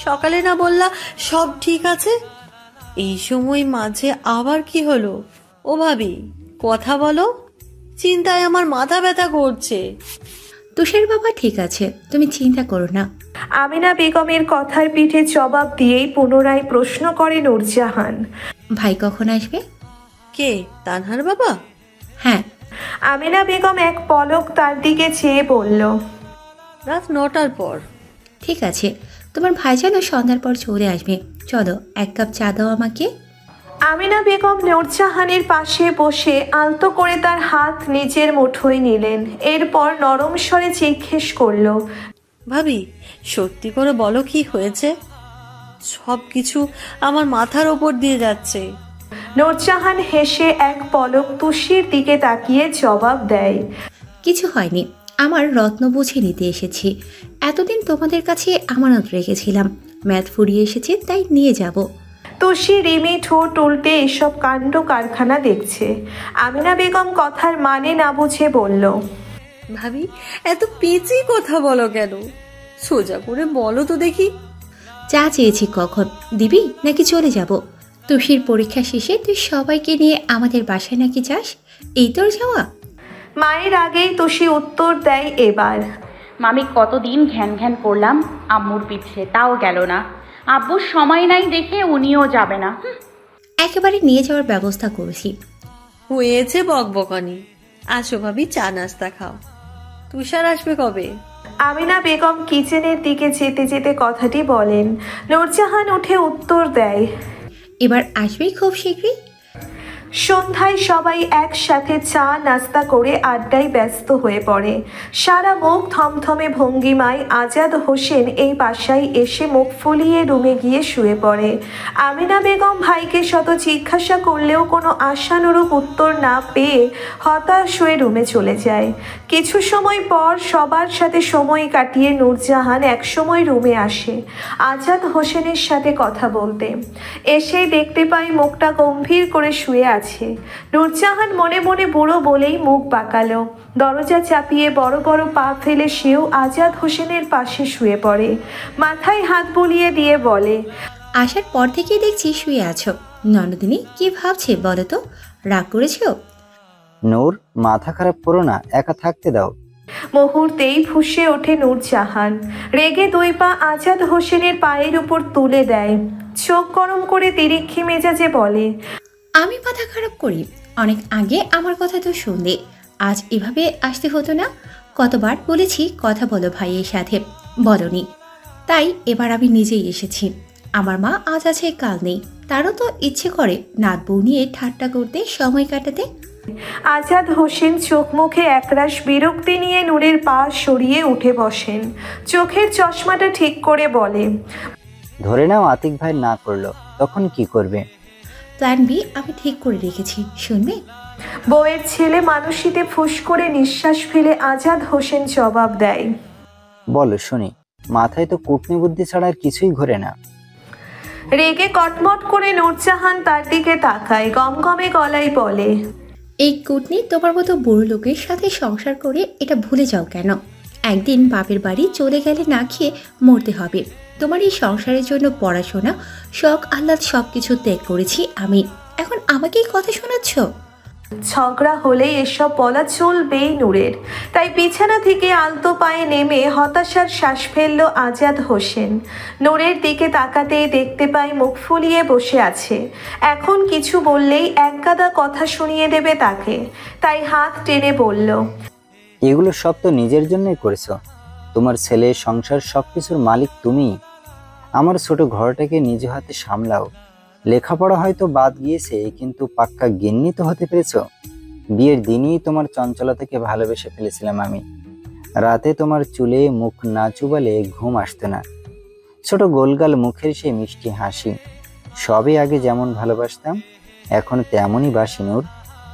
সকালে না বললা সব ঠিক আছে? এই সময় মাঝে আবার কি হলো? ও ভাবি কথা বলো, চিন্তায় আমার মাথা ব্যথা করছে।
তুষার বাবা ঠিক আছে, তুমি চিন্তা করো না।
আমিনা বেগমের কথার পিঠে জবাব দিয়েই পুনরায় প্রশ্ন করে নূরজাহান,
ভাই কখন আসবে?
কে, তানহার বাবা?
হ্যাঁ।
আমিনা বেগম এক পলক তার দিকে চেয়ে বলল,
রাত 9টার পর।
ঠিক আছে, তোমার ভাইজানও সন্ধ্যার পর চলে আসবে। চলো, এক কাপ চা দাও আমাকে।
আমিনা বেগম নূরজাহানের পাশে বসে আলতো করে তার হাত নিজের মুঠোয় নিলেন। এরপর নরম স্বরে জিজ্ঞেস করল,
ভাবি সত্যি করে বলো কি হয়েছে? সব কিছু আমার মাথার ওপর দিয়ে যাচ্ছে।
নূরজাহান হেসে এক পলক তুষির দিকে তাকিয়ে জবাব দেয়,
কিছু হয়নি, আমার রত্ন বুঝে নিতে এসেছি। এতদিন তোমাদের কাছে আমানত রেখেছিলাম, ম্যাথ ফুরিয়ে এসেছে তাই নিয়ে যাব।
তুষি রিমি ঠোঁট উল্টে এসব কাণ্ড কারখানা দেখছে। আমিনা বেগম কথার মানে না বুঝে বলল,
ভাবি এত পেঁচি কথা বলো কেন? সোজা করে বলো তো দেখি।
চা চেয়েছি, কখন দিবি নাকি চলে যাব? তুষির পরীক্ষা শেষে তুই সবাইকে নিয়ে আমাদের বাসায় নাকি যাস? এই তোর যাওয়া?
মায়ের আগেই তুষি উত্তর দেয় এবার,
মামি কতদিন ঘ্যান ঘ্যান করলাম আম্মুর পিছে, তাও গেল না। আব্বুর সময় নাই দেখে উনিও যাবে না।
একেবারে নিয়ে যাওয়ার ব্যবস্থা করেছি।
হয়েছে বকবকানি, আসো ভাবি চা নাস্তা খাও। তুষার আসবে কবে?
আমিনা বেগম কিচেনের দিকে যেতে যেতে কথাটি বলেন। নূরজাহান উঠে উত্তর দেয়,
এবার আসবেই খুব শীঘ্রই।
সন্ধ্যায় সবাই একসাথে চা নাস্তা করে আড্ডায় ব্যস্ত হয়ে পড়ে। সারা মুখ থমথমে ভঙ্গিমায় আজাদ হোসেন এই বাসায় এসে মুখ ফুলিয়ে রুমে গিয়ে শুয়ে পড়ে। আমিনা বেগম ভাইকে শত জিজ্ঞাসা করলেও কোনো আশানুরূপ উত্তর না পেয়ে হতাশ হয়ে রুমে চলে যায়। কিছু সময় পর সবার সাথে সময় কাটিয়ে নূরজাহান একসময় রুমে আসে আজাদ হোসেনের সাথে কথা বলতে। এসেই দেখতে পাই মুখটা গম্ভীর করে শুয়ে আছে। নূরজাহান মনে মনে বুড়ো বলেই মুখ বাঁকালো। দরজা চাপিয়ে বড় বড় পা ফেলে সেও আজাদ হোসেনের পাশে শুয়ে পড়ে। মাথায় হাত বুলিয়ে দিয়ে বলে,
আসার পর থেকেই দেখছি শুয়ে আছো। ননদিনী কি ভাবছে বলো তো? রাগ করেছো?
নূর, মাথা খারাপ করো না, একা থাকতে দাও।
মুহূর্তেই ফুঁসে ওঠে নূরজাহান। রেগে দুই পা আজাদ হোসেনের পায়ের উপর তুলে দেয়। চোখ গরম করে তিরিক্ষি মেজাজে বলে,
আমি মাথা খারাপ করি? অনেক আগে আমার কথা তো শুনলে, আজ এভাবে আসতে হতো না। কতবার বলেছি কথা বলো ভাইয়ের সাথে, বলনি। তাই এবার আমি নিজেই এসেছি। আমার মা আজ আছে কাল নেই, তারও তো ইচ্ছে করে নাত বউ নিয়ে ঠাট্টা করতে, সময় কাটাতে।
আজাদ হোসেন চোখ মুখে একরাশ বিরক্তি নিয়ে নূরের পা সরিয়ে উঠে বসেন। চোখের চশমাটা ঠিক করে বলে,
ধরে নাও আতিক ভাই না করলো, তখন কি করবে?
প্ল্যান বি আমি ঠিক করে রেখেছি, শুনবে?
বউয়ের ছেলে মানুষিতে ফুস করে নিঃশ্বাস ফেলে আজাদ হোসেন জবাব দেয়,
বলো শুনি। মাথায় তো কুটনি বুদ্ধি ছাড়া আর কিছুই ঘোরে না।
রেগে কটমট করে নূরজাহান তার দিকে তাকায়, গমগমে গলায় বলে,
এই কুটনি তোমার মতো বুড়ো লোকের সাথে সংসার করে এটা ভুলে যাও কেন? একদিন বাপের বাড়ি চলে গেলে না খেয়ে মরতে হবে। তোমার এই সংসারের জন্য পড়াশোনা, শখ আহ্লাদ সবকিছু ত্যাগ করেছি আমি, এখন আমাকেই কথা শোনাচ্ছ?
ঝগড়া হলে এসব বলা চলবেই নূরের। তাই বিছানা থেকে আলতো পায়ে নেমে হতাশার শ্বাস ফেলল আজাদ হোসেন। নূরের দিকে তাকাতেই দেখতে পায় মুখ ফুলিয়ে বসে আছে। এখন কিছু বললেই একগাদা কথা শুনিয়ে দেবে তাকে। তাই হাত টেনে বলল,
এগুলো সব তো নিজের জন্যই করেছো। তোমার ছেলে, সংসার, সবকিছুর মালিক তুমি। আমার ছোট ঘরটাকে নিজ হাতে সামলাও। লেখাপড়া হয়তো বাদ গিয়েছে, কিন্তু পাক্কা জ্ঞানী তো হতে পেরেছ। বিয়ের দিনই তোমার চঞ্চলতাকে ভালোবেসে ফেলেছিলাম আমি। রাতে তোমার চুলে মুখ না চুবালে ঘুম আসতো না। ছোট গোলগাল মুখের সেই মিষ্টি হাসি, সবে আগে যেমন ভালোবাসতাম এখন তেমনই বাসি নূর।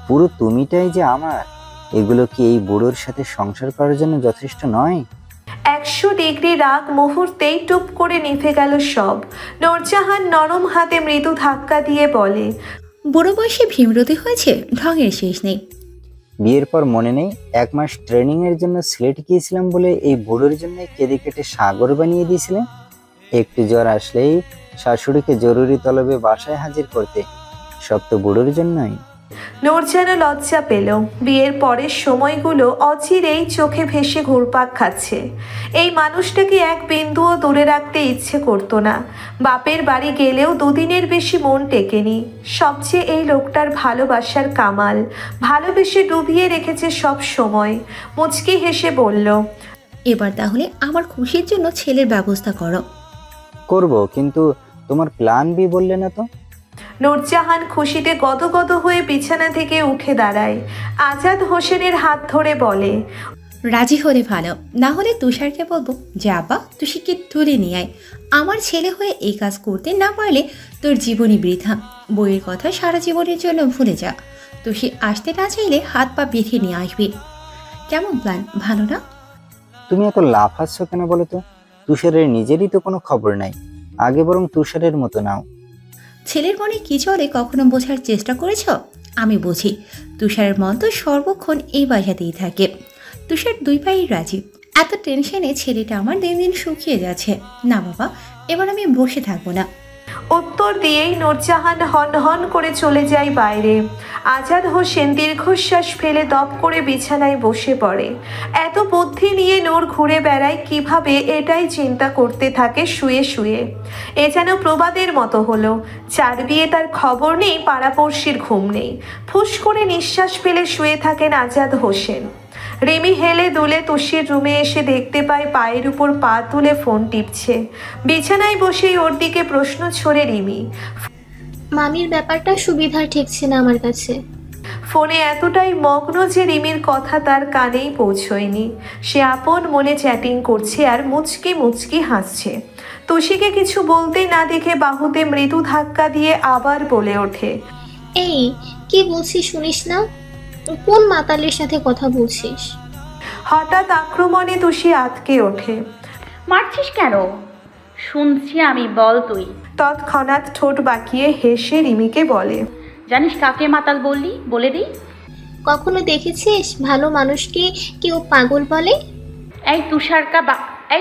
পুরো তুমিটাই যে আমার, এগুলো কি এই বুড়োর সাথে সংসার করার জন্য যথেষ্ট নয়?
100 ডিগ্রি রাগ মুহূর্তেই টুপ করে নিভে গেল সব। নূরজাহান নরম হাতে মৃদু ধাক্কা দিয়ে বলে,
বুড়ো বয়সে ভীমরতি হয়েছে, ঢঙের শেষ নেই।
বিয়ের পর মনে নেই 1 মাস ট্রেনিং এর জন্য সিলেট গিয়েছিলাম বলে এই বুড়োর জন্য কেঁদে কেটে সাগর বানিয়ে দিয়েছিলেন। একটু জ্বর আসলেই শাশুড়িকে জরুরি তলবে বাসায় হাজির করতে, সব তো বুড়োর জন্যই।
নূর যেন লজ্জা পেল। বিয়ের পরের সময়গুলো অচিরেই চোখে ভেসে ঘুরপাক খাচ্ছে। এই মানুষটাকে এক বিন্দুও দূরে রাখতে ইচ্ছে করতো না। বাপের বাড়ি গেলেও 2 দিনের বেশি মন টেকেনি। সবচেয়ে এই লোকটার ভালোবাসার কামাল, ভালোবেসে ডুবিয়ে রেখেছে সব সময়। মুচকি হেসে বলল,
এবার তাহলে আমার খুশির জন্য ছেলের ব্যবস্থা করো।
করব, কিন্তু তোমার প্ল্যান বি বললে না তো?
নূরজাহান খুশিতে গদগদ হয়ে বিছানা থেকে উঠে দাঁড়ায়। আজাদ হোসেনের হাত ধরে বলে,
রাজি হলে ভালো, না হলে তুষারকে বলবো যে আব্বা তুষিকে তুলে নিয়ে আয়। আমার ছেলে হয়ে এই কাজ করতে না পারলে তোর জীবনই বৃথা। বইয়ের কথা সারা জীবনের জন্য ভুলে যা। তুষি আসতে না চাইলে হাত পা বেঁধে নিয়ে আসবি। কেমন প্ল্যান, ভালো না?
তুমি এত লাফাচ্ছ কেন বলো তো? তুষারের নিজেরই তো কোনো খবর নাই, আগে বরং তুষারের মতো নাও।
ছেলের মনে কি চলে কখনো বোঝার চেষ্টা করেছ? আমি বুঝি। তুষারের মন তো সর্বক্ষণ এই বাসাতেই থাকে। তুষার 2 ভাই রাজি। এত টেনশনে ছেলেটা আমার দিন দিন শুকিয়ে যাচ্ছে। না বাবা, এবার আমি বসে থাকবো না।
উত্তর দিয়েই নূরজাহান হন হন করে চলে যায় বাইরে। আজাদ হোসেন দীর্ঘশ্বাস ফেলে দপ করে বিছানায় বসে পড়ে। এত বুদ্ধি নিয়ে নূর ঘুরে বেড়ায় কিভাবে, এটাই চিন্তা করতে থাকে শুয়ে শুয়ে। এ যেন প্রবাদের মতো হলো। 4 বিয়ে তার খবর নেই, পাড়াপড়শির ঘুম নেই। ফুস করে নিঃশ্বাস ফেলে শুয়ে থাকেন আজাদ হোসেন। রিমি হেলে দুলে তুষির রুমে এসে দেখতে পায় পায়ের উপর পা তুলে ফোন টিপছে। বিছানায় বসেই ওর দিকে প্রশ্ন ছড়ে রিমি।
মামির ব্যাপারটা সুবিধার ঠেকছে না আমার কাছে।
ফোনে এতটাই মগ্ন যে রিমির কথা তার কানেই পৌঁছয়নি। সে আপন মনে চ্যাটিং করছে আর মুচকি মুচকি হাসছে। তুষিকে কিছু বলতে না দেখে বাহুতে মৃদু ধাক্কা দিয়ে আবার বলে ওঠে,
এই কি বলছিস শুনিস না? কোন মাতালের সাথে কথা বলছিস?
হঠাৎ আক্রমণে তুষি আটকে ওঠে।
মারছিস কেন? শুনছি আমি, বল তুই।
তৎক্ষণাৎ ঠোঁট বাঁকিয়ে হেসে রিমিকে বলে,
জানিস কাকে মাতাল বললি? বলে দিই।
কখনো দেখেছিস ভালো মানুষকে কেউ পাগল বলে?
এই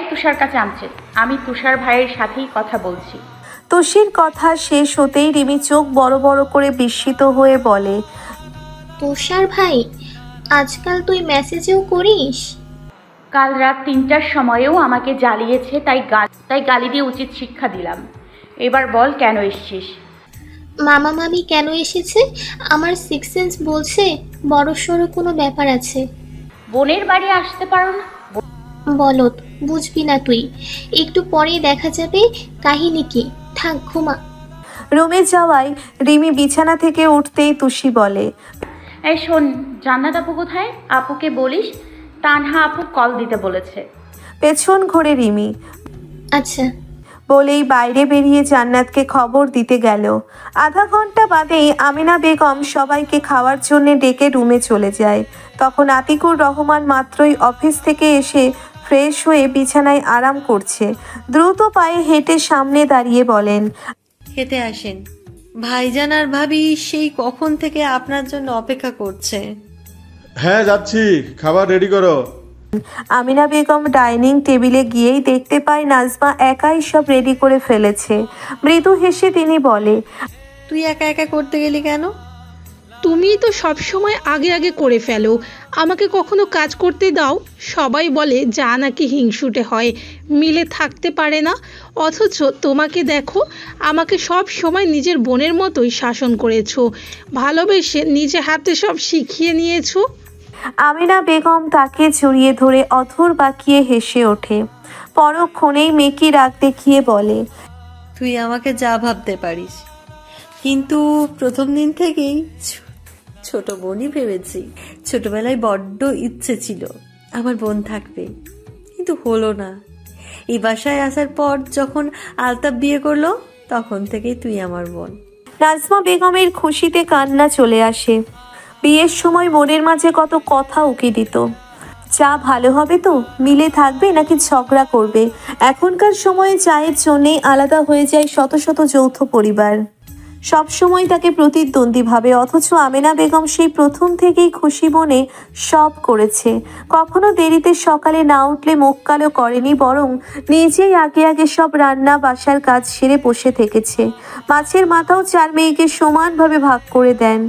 তুষারকা চামচে, আমি তুষার ভাইয়ের সাথেই কথা বলছি।
তুষির কথা শেষ হতেই রিমি চোখ বড় বড় করে বিস্মিত হয়ে বলে,
তুষার ভাই? আজকাল তুই মেসেজেও করিস?
কাল রাত 3টার সময়েও আমাকে জ্বালিয়েছে, তাই গালি দিয়ে উচিত শিক্ষা দিলাম। এবার বল কেন এসেছিস?
মামা মামি কেন এসেছে? আমার 6 সেন্স বলছে বড় সড়ো কোনো ব্যাপার আছে।
বোনের বাড়ি আসতে পারো না?
বলত, বুঝবি না তুই। একটু পরেই দেখা যাবে কাহিনী কি। থাক, ঘুমা।
রুমে যাওয়ায় রিমি বিছানা থেকে উঠতেই তুষি বলে,
এই শোন, জান্নাত আপু কোথায়? আপুকে বলিস তানহা আপু কল দিতে বলেছে।
পেছন ঘুরে রিমি
আচ্ছা
বলেই বাইরে বেরিয়ে জান্নাতকে খবর দিতে গেল। আধা ঘন্টা বাদেই আমিনা বেগম সবাইকে খাওয়ার জন্য ডেকে রুমে চলে যায়। তখন আতিকুর রহমান মাত্রই অফিস থেকে এসে ফ্রেশ হয়ে বিছানায় আরাম করছে। দ্রুত পায়ে হেঁটে সামনে দাঁড়িয়ে বলেন,
খেতে আসেন। ভাইজান আর ভাবি সেই কখন থেকে আপনার জন্য অপেক্ষা করছে।
হ্যাঁ যাচ্ছি, খাবার রেডি করো।
আমিনা বেগম ডাইনিং টেবিলে গিয়েই দেখতে পায় নাজমা একাই সব রেডি করে ফেলেছে। মৃদু হেসে তিনি বলে,
তুই একা একা করতে গেলি কেন?
তুমি তো সব সময় আগে আগে করে ফেলো, আমাকে কখনো কাজ করতে দাও। সবাই বলে যা নাকি হিংসুটে হয়, মিলে থাকতে পারে না। অথচ তোমাকে দেখো, আমাকে সব সময় নিজের বোনের মতোই শাসন করেছো, ভালোবেসে নিজে হাতে সব শিখিয়ে নিয়েছো।
আমিনা বেগম তাকে জড়িয়ে ধরে অথর বাঁকিয়ে হেসে ওঠে। পরক্ষণেই মেকি রাগ দেখিয়ে বলে,
তুই আমাকে যা ভাবতে পারিস, কিন্তু প্রথম দিন থেকেই ছোট বোনই ভেবেছি। ছোটবেলায় বড্ড ইচ্ছে ছিল আমার বোন থাকবে, কিন্তু হলো না। এই বাসায় আসার পর যখন আলতাফ বিয়ে করলো, তখন থেকেই তুই আমার বোন।
নাজমা বেগমের খুশিতে কান্না চলে আসে। বিয়ের সময় মনের মাঝে কত কথা উকি দিত, চা ভালো হবে তো, মিলে থাকবে নাকি ঝগড়া করবে। এখনকার সময়ে চায়ের জন্যেই আলাদা হয়ে যায় শত শত যৌথ পরিবার, সবসময় তাকে প্রতিদ্বন্দ্বী ভাবে। অথচ আমেনা বেগম সেই প্রথম থেকেই খুশি মনে সব করেছে। কখনো দেরিতে সকালে না উঠলে মুখ কালো করেনি, বরং নিজেই আগে আগে সব রান্না বাসার কাজ সেরে বসে থেকেছে। মাছের মাথাও 4 মেয়েকে সমানভাবে ভাগ করে দেন।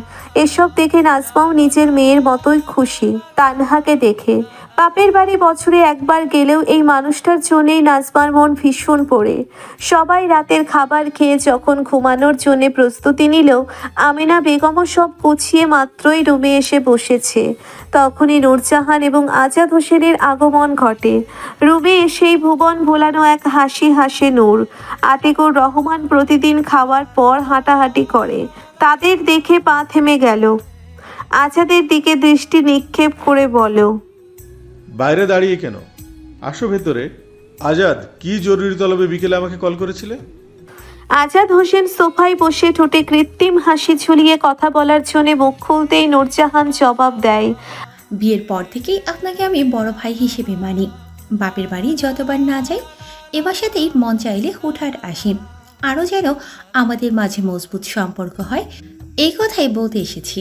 এসব দেখে নাজমাও নিজের মেয়ের মতোই খুশি তানহাকে দেখে। বাপের বাড়ি বছরে একবার গেলেও এই মানুষটার জন্যেই নাজমার মন ভীষণ পড়ে। সবাই রাতের খাবার খেয়ে যখন ঘুমানোর জন্য প্রস্তুতি নিল, আমেনা বেগমও সব গুছিয়ে মাত্রই রুমে এসে বসেছে। তখনই নূরজাহান এবং আজাদ হোসেনের আগমন ঘটে। রুমে এসেই ভুবন ভোলানো এক হাসি হাসে নূর। আতিকুর রহমান প্রতিদিন খাওয়ার পর হাঁটাহাঁটি করে, তাদের দেখে পা থেমে গেল। আজাদের দিকে দৃষ্টি নিক্ষেপ করে বলল,
বাইরে দাঁড়িয়ে কেন, আসো ভেতরে। আজাদ, কি জরুরি তলবে বিকেলে আমাকে কল করেছিলে?
আজাদ হোসেন সোফায় বসে ঠোঁটে কৃত্রিম হাসি ঝুলিয়ে কথা বলার জন্য মুখ খুলতেই নূরজাহান জবাব দেয়,
বিয়ের পর থেকেই আপনাকে আমি বড় ভাই হিসেবে মানি। বাপের বাড়ি যতবার না যাই, এ বাসাতেই মন চাইলে হুটহাট আসি। আরও যেন আমাদের মাঝে মজবুত সম্পর্ক হয়, এই কথাই বলতে এসেছি।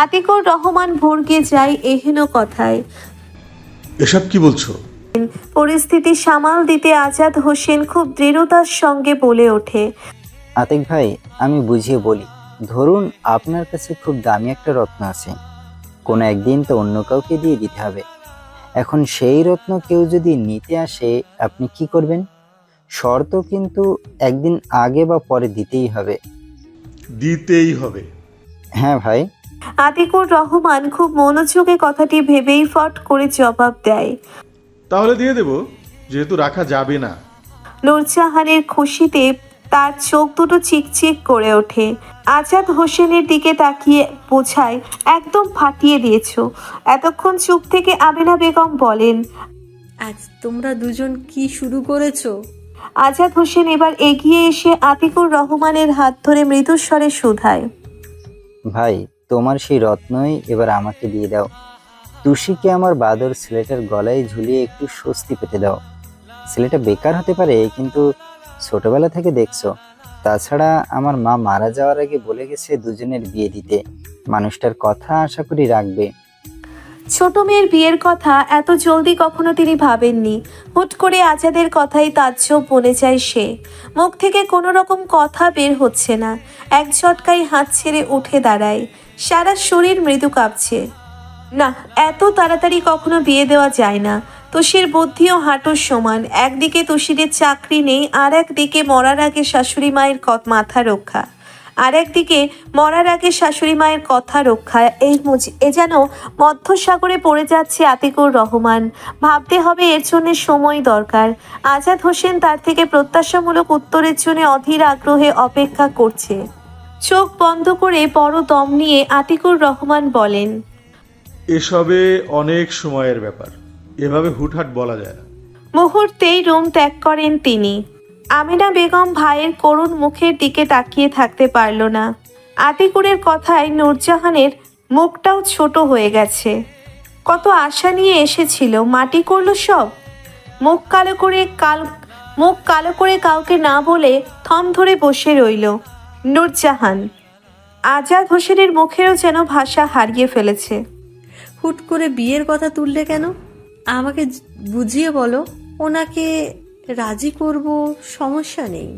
আতিকুর রহমান ভরকে যায় এহেন কথায়।
এসব কি বলছো?
পরিস্থিতি সামাল দিতে আজাদ হোসেন খুব দৃঢ়তার সঙ্গে বলে ওঠে,
আতিক ভাই, আমি বুঝিয়ে বলি। ধরুন আপনার কাছে খুব দামি একটা রত্ন আছে, কোনো একদিন তো অন্য কাউকে দিয়ে দিতে হবে। এখন সেই রত্ন কেউ যদি নিতে আসে, আপনি কি করবেন? শর্ত কিন্তু একদিন আগে বা পরে দিতেই হবে।
দিতেই হবে?
হ্যাঁ ভাই।
আতিকুর রহমান খুব মনোযোগে কথাটি ভেবেই ফট করে জবাব দেয়,
তাহলে দিয়ে দেব, যেহেতু রাখা যাবে না।
নূরজাহানের খুশিতে তার চোখ দুটো চিকচিক করে ওঠে। আজাদ হোসেনের দিকে তাকিয়ে বোঝায়, একদম ফাটিয়ে দিয়েছো। এতক্ষণ চুপ থেকে আমেনা বেগম বলেন,
আজ তোমরা দুজন কি শুরু করেছো?
আজাদ হোসেন এবার এগিয়ে এসে আতিকুর রহমানের হাত ধরে মৃদুস্বরে শুধায়,
ভাই, তোমার সেই রত্নই এবার আমাকে দিয়ে দাও। তুষিকে আমার বাদর ছেলেটার গলায় ঝুলিয়ে একটু স্বস্তি পেতে দাও। ছেলেটা বেকার হতে পারে, কিন্তু ছোটবেলা থেকে দেখছো। তাছাড়া আমার মা মারা যাওয়ার আগে বলে গেছে দুজনের বিয়ে দিতে। মানুষটার কথা আশা করি রাখবে।
ছোট মেয়ের বিয়ের কথা এত জলদি কখনো তিনি ভাবেননি। হুট করে আজাদের কথাই তাজ্জব বলে যায় সে। মুখ থেকে কোনো রকম কথা বের হচ্ছে না। এক ঝটকায় হাত ছেড়ে উঠে দাঁড়ায়, সারা শরীর মৃদু কাঁপছে। না, এত তাড়াতাড়ি কখনো বিয়ে দেওয়া যায় না। তুষির বুদ্ধিও হাঁটুর সমান। একদিকে তুষিরের চাকরি নেই, আর একদিকে মরার আগে শাশুড়ি মায়ের মাথা রক্ষা। আর একদিকে মরার আগে শাশুড়ি মায়ের কথা রক্ষা। এ যেন মধ্যসাগরে পড়ে যাচ্ছে আতিকুর রহমান। ভাবতে হবে, এর জন্য সময় দরকার। আজাদ হোসেন তার থেকে প্রত্যাশামূলক উত্তরের জন্য অধীর আগ্রহে অপেক্ষা করছে। চোখ বন্ধ করে বড় দম নিয়ে আতিকুর রহমান বলেন,
এসবে অনেক সময়ের ব্যাপার, এভাবে হুটহাট বলা যায় না।
মুহূর্তেই রুম ত্যাগ করেন তিনি। আমেনা বেগম ভাইয়ের করুণ মুখের দিকে তাকিয়ে থাকতে পারল না। আতিকুরের কথায় নূরজাহানের মুখটাও ছোট হয়ে গেছে। কত আশা নিয়ে এসেছিল, মাটি করলো সব। মুখ কালো করে কাউকে না বলে থম ধরে বসে রইল নূরজাহান। আজাদ হোসেনের মুখেরও যেন ভাষা হারিয়ে ফেলেছে।
হুট করে বিয়ের কথা তুললে কেন? আমাকে বুঝিয়ে বলো। ওনাকে রাজি করব, সমস্যা নেই।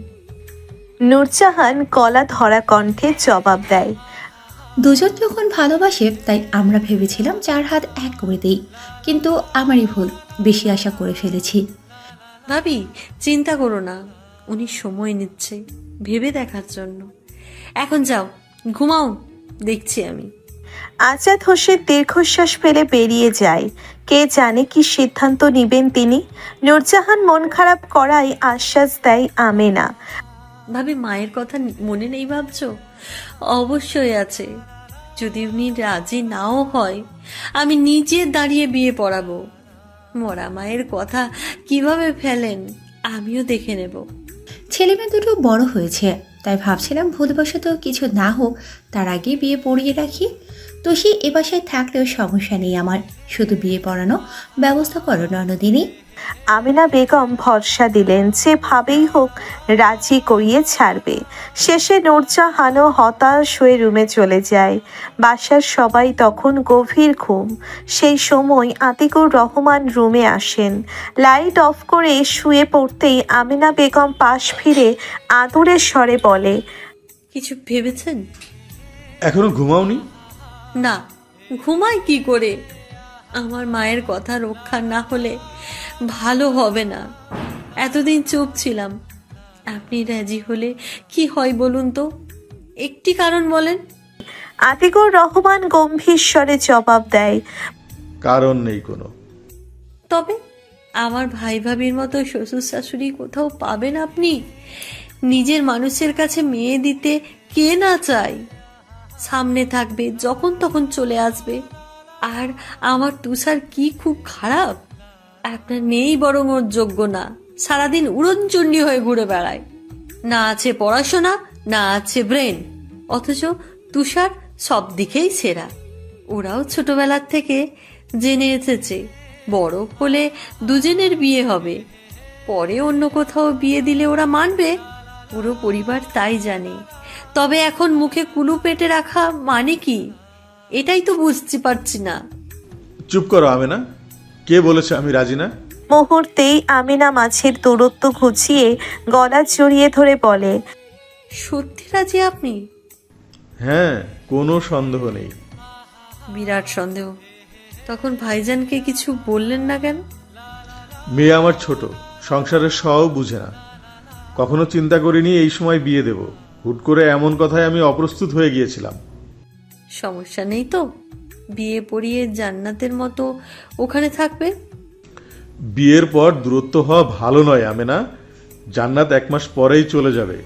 নূরজাহান গলা ধরা কণ্ঠে জবাব দেয়,
দুজন যখন ভালোবাসে, তাই আমরা ভেবেছিলাম 4 হাত এক করে দেই, কিন্তু আমারই ভুল, বেশি আশা করে ফেলেছি।
ভাবি, চিন্তা করো না, উনি সময় নিচ্ছে ভেবে দেখার জন্য। এখন যাও, ঘুমাও, দেখছি আমি।
আজাদ হোসেন দীর্ঘশ্বাস ফেলে বেরিয়ে যায়। কে জানে কি সিদ্ধান্ত নিবেন তিনি। নূরজাহান মন খারাপ করায় আশ্বাস দেয় আমেনা।
ভাবি মায়ের কথা মনে নেই ভাবছো? অবশ্যই আছে। যদি উনি রাজি নাও হয়, আমি নিজে দাঁড়িয়ে বিয়ে পড়াবো। মরা মায়ের কথা কিভাবে ফেলেন আমিও দেখে নেব।
ছেলেমেয়ে দুটো বড় হয়েছে, তাই ভাবছিলাম ভুলবশত কিছু না হোক তার আগে বিয়ে পড়িয়ে রাখি। তো সে এ বাসায় থাকলেও সমস্যা নেই আমার, শুধু বিয়ে পড়ানো ব্যবস্থা করো ননদিনী।
আমিনা বেগম ভরসা দিলেন যেভাবেই হোক রাজি করিয়ে ছাড়বে। শেষে নূরজাহানও হতাশ হয়ে রুমে চলে যায়। বাসার সবাই তখন গভীর ঘুম। সেই সময় আতিকুর রহমান রুমে আসেন। লাইট অফ করে শুয়ে পড়তেই আমিনা বেগম পাশ ফিরে আদরের স্বরে বলে,
কিছু ভেবেছেন?
এখনো ঘুমাওনি?
না, ঘুমাই কি করে? আমার মায়ের কথা রক্ষা না হলে ভালো হবে না। এতদিন চুপ ছিলাম, আপনি রাজি হলে কি হয় বলুন তো? একটি কারণ বলেন।
আতিকুর রহমান গম্ভীর স্বরে জবাব দেয়,
কারণ নেই কোনো।
তবে আমার ভাই ভাবির মতো শ্বশুর শাশুড়ি কোথাও পাবেন আপনি? নিজের মানুষের কাছে মেয়ে দিতে কে না চায়? সামনে থাকবে, যখন তখন চলে আসবে। আর আমার তুষার কি খুব খারাপ? আপনার মেয়েই বরং ওর যোগ্য না। সারাদিন উড়নচণ্ডী হয়ে ঘুরে বেড়ায়। না আছে পড়াশোনা, না আছে ব্রেন, অথচ তুষার সব দিকেই সেরা। ওরাও ছোটবেলার থেকে জেনে এসেছে বড় হলে দুজনের বিয়ে হবে। পরে অন্য কোথাও বিয়ে দিলে ওরা মানবে, পুরো পরিবার তাই জানে। তবে এখন মুখে কুলু পেটে রাখা মানে কি, এটাই তো বুঝতে পারছি না।
চুপ করো আমেনা, কে বলেছে আমি রাজি না?
মুহূর্তেই আমিনা মাছের দূরত্ব ঘুচিয়ে গলা জড়িয়ে ধরে বলে,
সত্যি রাজি আপনি?
হ্যাঁ, কোনো সন্দেহ নেই।
বিরাট সন্দেহ। তখন ভাইজানকে কিছু বললেন না কেন?
মেয়ে আমার ছোট, সংসারের সব বুঝে না। কখনো চিন্তা করিনি এই সময় বিয়ে দেব। হুট করে এমন কথায় আমি অপ্রস্তুত হয়ে গিয়েছিলাম।
সমস্যা নেই তো, বিয়ে পড়িয়ে জান্নাতের মতো ওখানে থাকবে।
বিয়ের পর দূরত্ব হওয়া ভালো নয় আমেনা। জান্নাত 1 মাস পরেই চলে যাবে।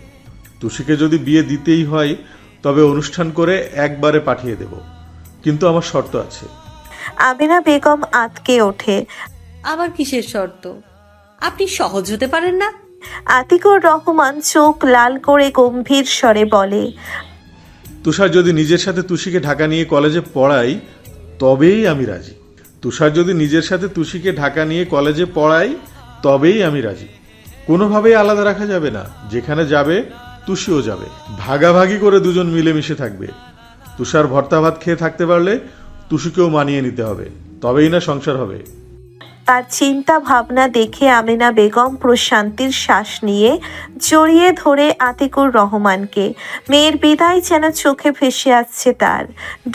তুষিকে যদি বিয়ে দিতেই হয় তবে অনুষ্ঠান করে একবারে পাঠিয়ে দেব, কিন্তু আমার শর্ত আছে।
আমিনা বেগম আতকে ওঠে।
আবার কিসের শর্ত? আপনি সহজ হতে পারেন না?
আতিকুর রহমান চোখ লাল করে গম্ভীর স্বরে বলে,
তুষার যদি নিজের সাথে তুষিকে ঢাকা নিয়ে কলেজে পড়াই তবেই আমি রাজি। তুষার যদি নিজের সাথে তুষিকে ঢাকা নিয়ে কলেজে পড়াই তবেই আমি রাজি। কোনোভাবেই আলাদা রাখা যাবে না। যেখানে যাবে তুষিও যাবে। ভাগাভাগি করে দুজন মিলেমিশে থাকবে। তুষার ভর্তা ভাত খেয়ে থাকতে পারলে তুষিকেও মানিয়ে নিতে হবে, তবেই না সংসার হবে।
তার চিন্তা ভাবনা দেখে আমিনা বেগম প্রশান্তির শ্বাস নিয়ে জড়িয়ে ধরে আতিকুর রহমানকে। মেয়ের বিদায় যেন চোখে ভেসে আসছে তার।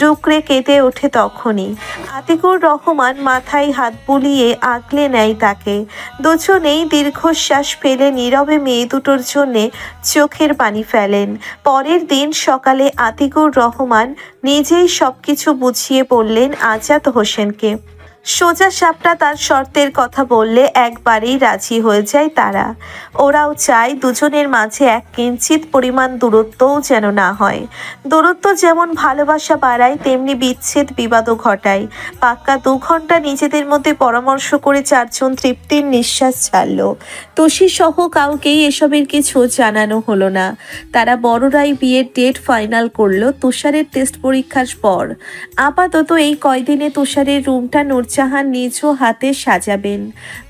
ডুকরে কেঁদে ওঠে তখনই। আতিকুর রহমান মাথায় হাত বুলিয়ে আগলে নেয় তাকে। দুজনেই দীর্ঘশ্বাস ফেলে নীরবে মেয়ে দুটোর জন্যে চোখের পানি ফেলেন। পরের দিন সকালে আতিকুর রহমান নিজেই সবকিছু বুঝিয়ে বললেন আজাদ হোসেনকে। সোজা সাপটা তার শর্তের কথা বললে একবারেই রাজি হয়ে যায় তারা। ওরাও চায় দুজনের মাঝে এক কিঞ্চিত পরিমাণ দূরত্বও যেন না হয়। দূরত্ব যেমন ভালোবাসা বাড়ায় তেমনি বিচ্ছেদ বিবাদও ঘটায়। পাক্কা 2 ঘন্টা নিজেদের মধ্যে পরামর্শ করে 4 জন তৃপ্তির নিঃশ্বাস ছাড়ল। তুষি সহ কাউকেই এসবের কিছু জানানো হলো না। তারা বড়রাই বিয়ের ডেট ফাইনাল করলো তুষারের টেস্ট পরীক্ষার পর। আপাতত এই কয়দিনে তুষারের রুমটা নূরজাহান নিজ হাতে সাজাবেন।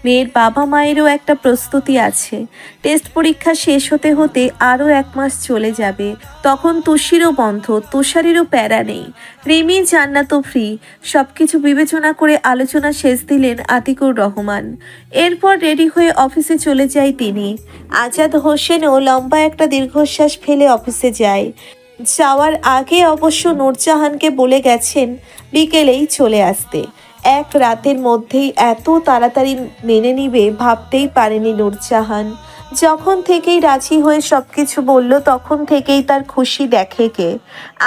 মেয়ের বাবা মায়েরও একটা প্রস্তুতি আছে। টেস্ট পরীক্ষা শেষ হতে হতে আরও 1 মাস চলে যাবে। তখন তুষিরও বন্ধ, তুষারেরও প্যারা নেই। রিমি জান্নাতও ফ্রি। সবকিছু বিবেচনা করে আলোচনা শেষ দিলেন আতিকুর রহমান। এরপর রেডি হয়ে অফিসে চলে যায় তিনি। আজাদ হোসেনও লম্বা একটা দীর্ঘশ্বাস ফেলে অফিসে যায়। যাওয়ার আগে অবশ্য নূরজাহানকে বলে গেছেন বিকেলেই চলে আসতে। 1 রাতের মধ্যেই এত তাড়াতাড়ি মেনে নিবে ভাবতেই পারেনি নূরজাহান। যখন থেকেই রাজি হয়ে সবকিছু বলল তখন থেকেই তার খুশি দেখে কে।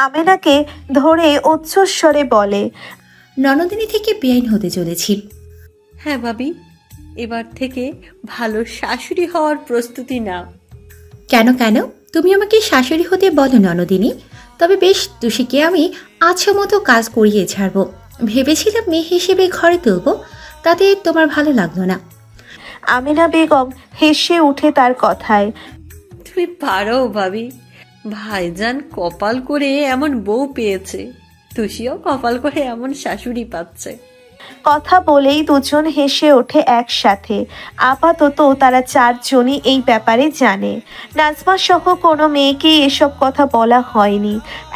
আমেনাকে ধরে উচ্চস্বরে বলে,
ননদিনী থেকে বেআইন হতে চলেছি।
হ্যাঁ ভাবি, এবার থেকে ভালো শাশুড়ি হওয়ার প্রস্তুতি নাও।
কেন কেন তুমি আমাকে শাশুড়ি হতে বলো ননদিনী, তবে বেশ তুষিকে আমি আচ্ছা মতো কাজ করিয়ে ছাড়বো। ভেবেছিলাম মেয়ে হিসেবে ঘরে তুলবো, তাতে তোমার ভালো লাগলো না।
আমেনা বেগম হেসে উঠে তার কথায়।
তুমি পারো ভাবি, ভাইজান কপাল করে এমন বউ পেয়েছে, তুষিও কপাল করে এমন শাশুড়ি পাচ্ছে।
কথা বলেই দুজন হেসে ওঠে একসাথে। আপাতত তারা চারজনই এই ব্যাপারে জানে। নাজমা সহ কোনো মেয়েকেই এসব কথা বলা হয়নি,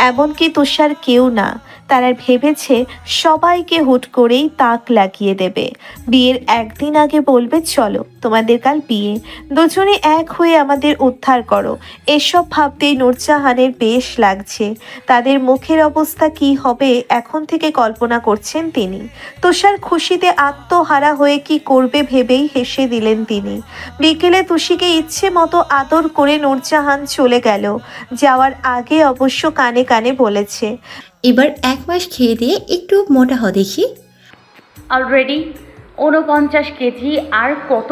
এমনকি তুষার কেউ না। তারা ভেবেছে সবাইকে হুট করেই তাক লাগিয়ে দেবে। বিয়ের একদিন আগে বলবে, চলো তোমাদের কাল বিয়ে, দুজনে এক হয়ে আমাদের উদ্ধার করো। এসব ভাবতেই নূরজাহানের বেশ লাগছে। তাদের মুখের অবস্থা কি হবে এখন থেকে কল্পনা করছেন তিনি। তুষার খুশিতে আত্মহারা হয়ে কি করবে ভেবেই হেসে দিলেন তিনি। বিকেলে তুষিকে ইচ্ছে মতো আদর করে নূরজাহান চলে গেল। যাওয়ার আগে অবশ্য কানে কানে বলেছে,
এবার 1 মাস খেয়ে দিয়ে একটু মোটা হ দেখি।
অলরেডি 49 কেজি, আর কত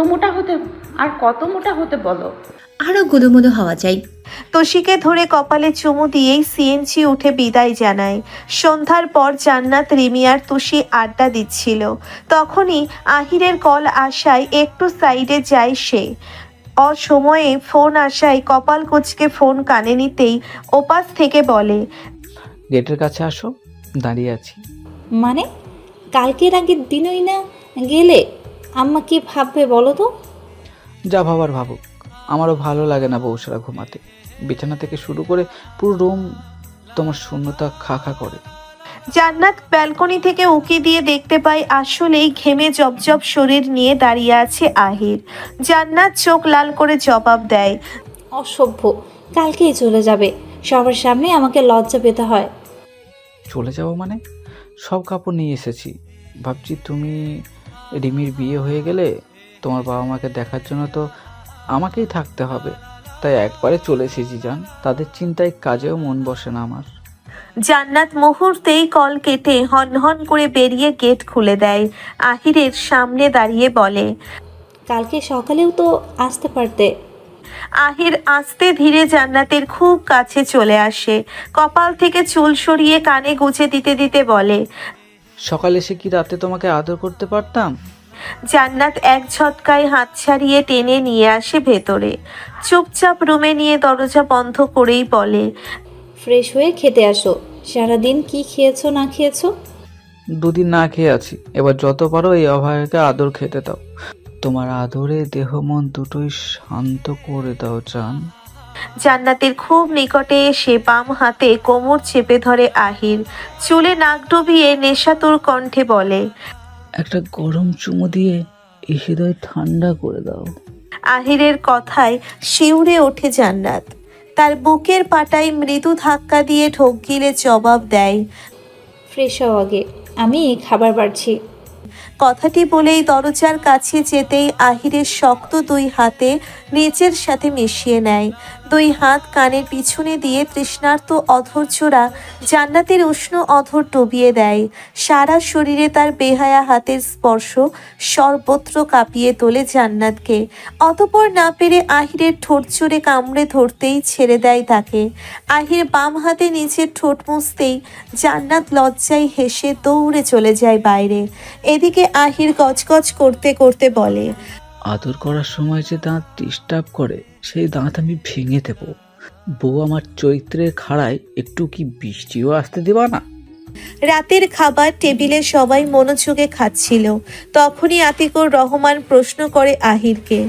মোটা হতে বলো?
আরো গুলুমুলু হওয়া যায়।
তুষিকে ধরে কপালে চুমু দিয়েই সিএনজি উঠে বিদায় জানায়। সন্ধ্যার পর জান্নাত, রিমি আর তুষি আড্ডা দিচ্ছিল। তখনই আহিরের কল আসায় একটু সাইডে যায় সে। অসময়ে ফোন আসায় কপাল কুঁচকে ফোন কানে নিতেই ওপাশ থেকে বলে,
গেটের কাছে আসো, দাঁড়িয়ে আছি।
মানে কালকের আগের দিনই না গেলে আম্মা কি ভাববে বলো তো?
যা ভাবার ভাবুক, আমারও ভালো লাগে না বউ ছাড়া ঘুমাতে। বিছানা থেকে শুরু করে পুরো রুম তোমার শূন্যতা খা খা করে।
জান্নাত ব্যালকনি থেকে উকি দিয়ে দেখতে পায় আসলেই ঘেমে জবজব শরীর নিয়ে দাঁড়িয়ে আছে আহির। জান্নাত চোখ লাল করে জবাব দেয়,
অসভ্য, কালকেই চলে যাবে, সবার সামনে আমাকে লজ্জা পেতে হয়।
চলে যাবো মানে? সব কাপড় নিয়ে এসেছি। ভাবছি তুমি রিমির বিয়ে হয়ে গেলে তোমার বাবা মাকে দেখার জন্য তো আমাকেই থাকতে হবে, তাই একবারে চলে এসেছি জান। তাদের চিন্তায় কাজেও মন বসে না আমার।
জান্নাত মুহূর্তেই কল কেটে হনহন করে বেরিয়ে গেট খুলে দেয়। আহিরের সামনে দাঁড়িয়ে বলে,
কালকে সকালেও তো আসতে পারতে।
আহির আস্তে ধীরে জান্নাতের খুব কাছে চলে আসে। কপাল থেকে চুল সরিয়ে কানে গুজে দিতে দিতে বলে,
সকালে এসে কি রাতে তোমাকে আদর করতে পারতাম?
জান্নাত এক ঝটকায় হাত ছাড়িয়ে টেনে নিয়ে আসে ভেতরে। চুপচাপ রুমে নিয়ে দরজা বন্ধ করেই বলে,
ফ্রেশ হয়ে খেতে আসো। সারাদিন কি খেয়েছো না খেয়েছো?
2 দিন না খেয়ে আছি। এবার যত পারো এই অভয়কে আদর খেতে দাও। তোমার আদরে দেহ মন দুটোই শান্ত করে দাও জান।
জান্নাতের খুব নিকটে এসে বাম হাতে কোমর চেপে ধরে আহির। চুলে নাক ডুবিয়ে নেশাতুর কণ্ঠে বলে,
একটা গরম চুমু দিয়ে এই হৃদয় ঠান্ডা করে দাও।
আহিরের কথায় শিউরে ওঠে জান্নাত। তার বুকের পাটায় মৃদু ধাক্কা দিয়ে ঢোক গিলে জবাব দেয়,
ফ্রেশ হও আগে, আমি খাবার বাড়ছি।
কথাটি বলেই দরজার কাছে যেতেই আহিরের শক্ত 2 হাতে নিচের সাথে মিশিয়ে নেয়। 2 হাত কানের পিছনে দিয়ে তৃষ্ণার্ত অধৈর্যরা জান্নাতের উষ্ণ অধর ডুবিয়ে দেয়। সারা শরীরে তার বেহায়া হাতের স্পর্শ সর্বত্র কাঁপিয়ে তোলে জান্নাতকে। অতঃপর না পেরে আহিরের ঠোঁট জোরে কামড়ে ধরতেই ছেড়ে দেয় তাকে। আহির বাম হাতে নিচের ঠোঁট মুছতেই জান্নাত লজ্জায় হেসে দৌড়ে চলে যায় বাইরে। এদিকে আহির গজগজ করতে করতে বলে,
আদর করার সময় যে দাঁত ডিস্টার্ব করে সেই দাঁত আমি ভেঙে দেব। বউ আমার চৈত্রের খাড়ায় একটু কি বৃষ্টিও আসতে দেবা না?
রাতের খাবার টেবিলে সবাই মনোযোগে খাচ্ছিল। তখনই আতিকুর রহমান প্রশ্ন করে আহিরকে,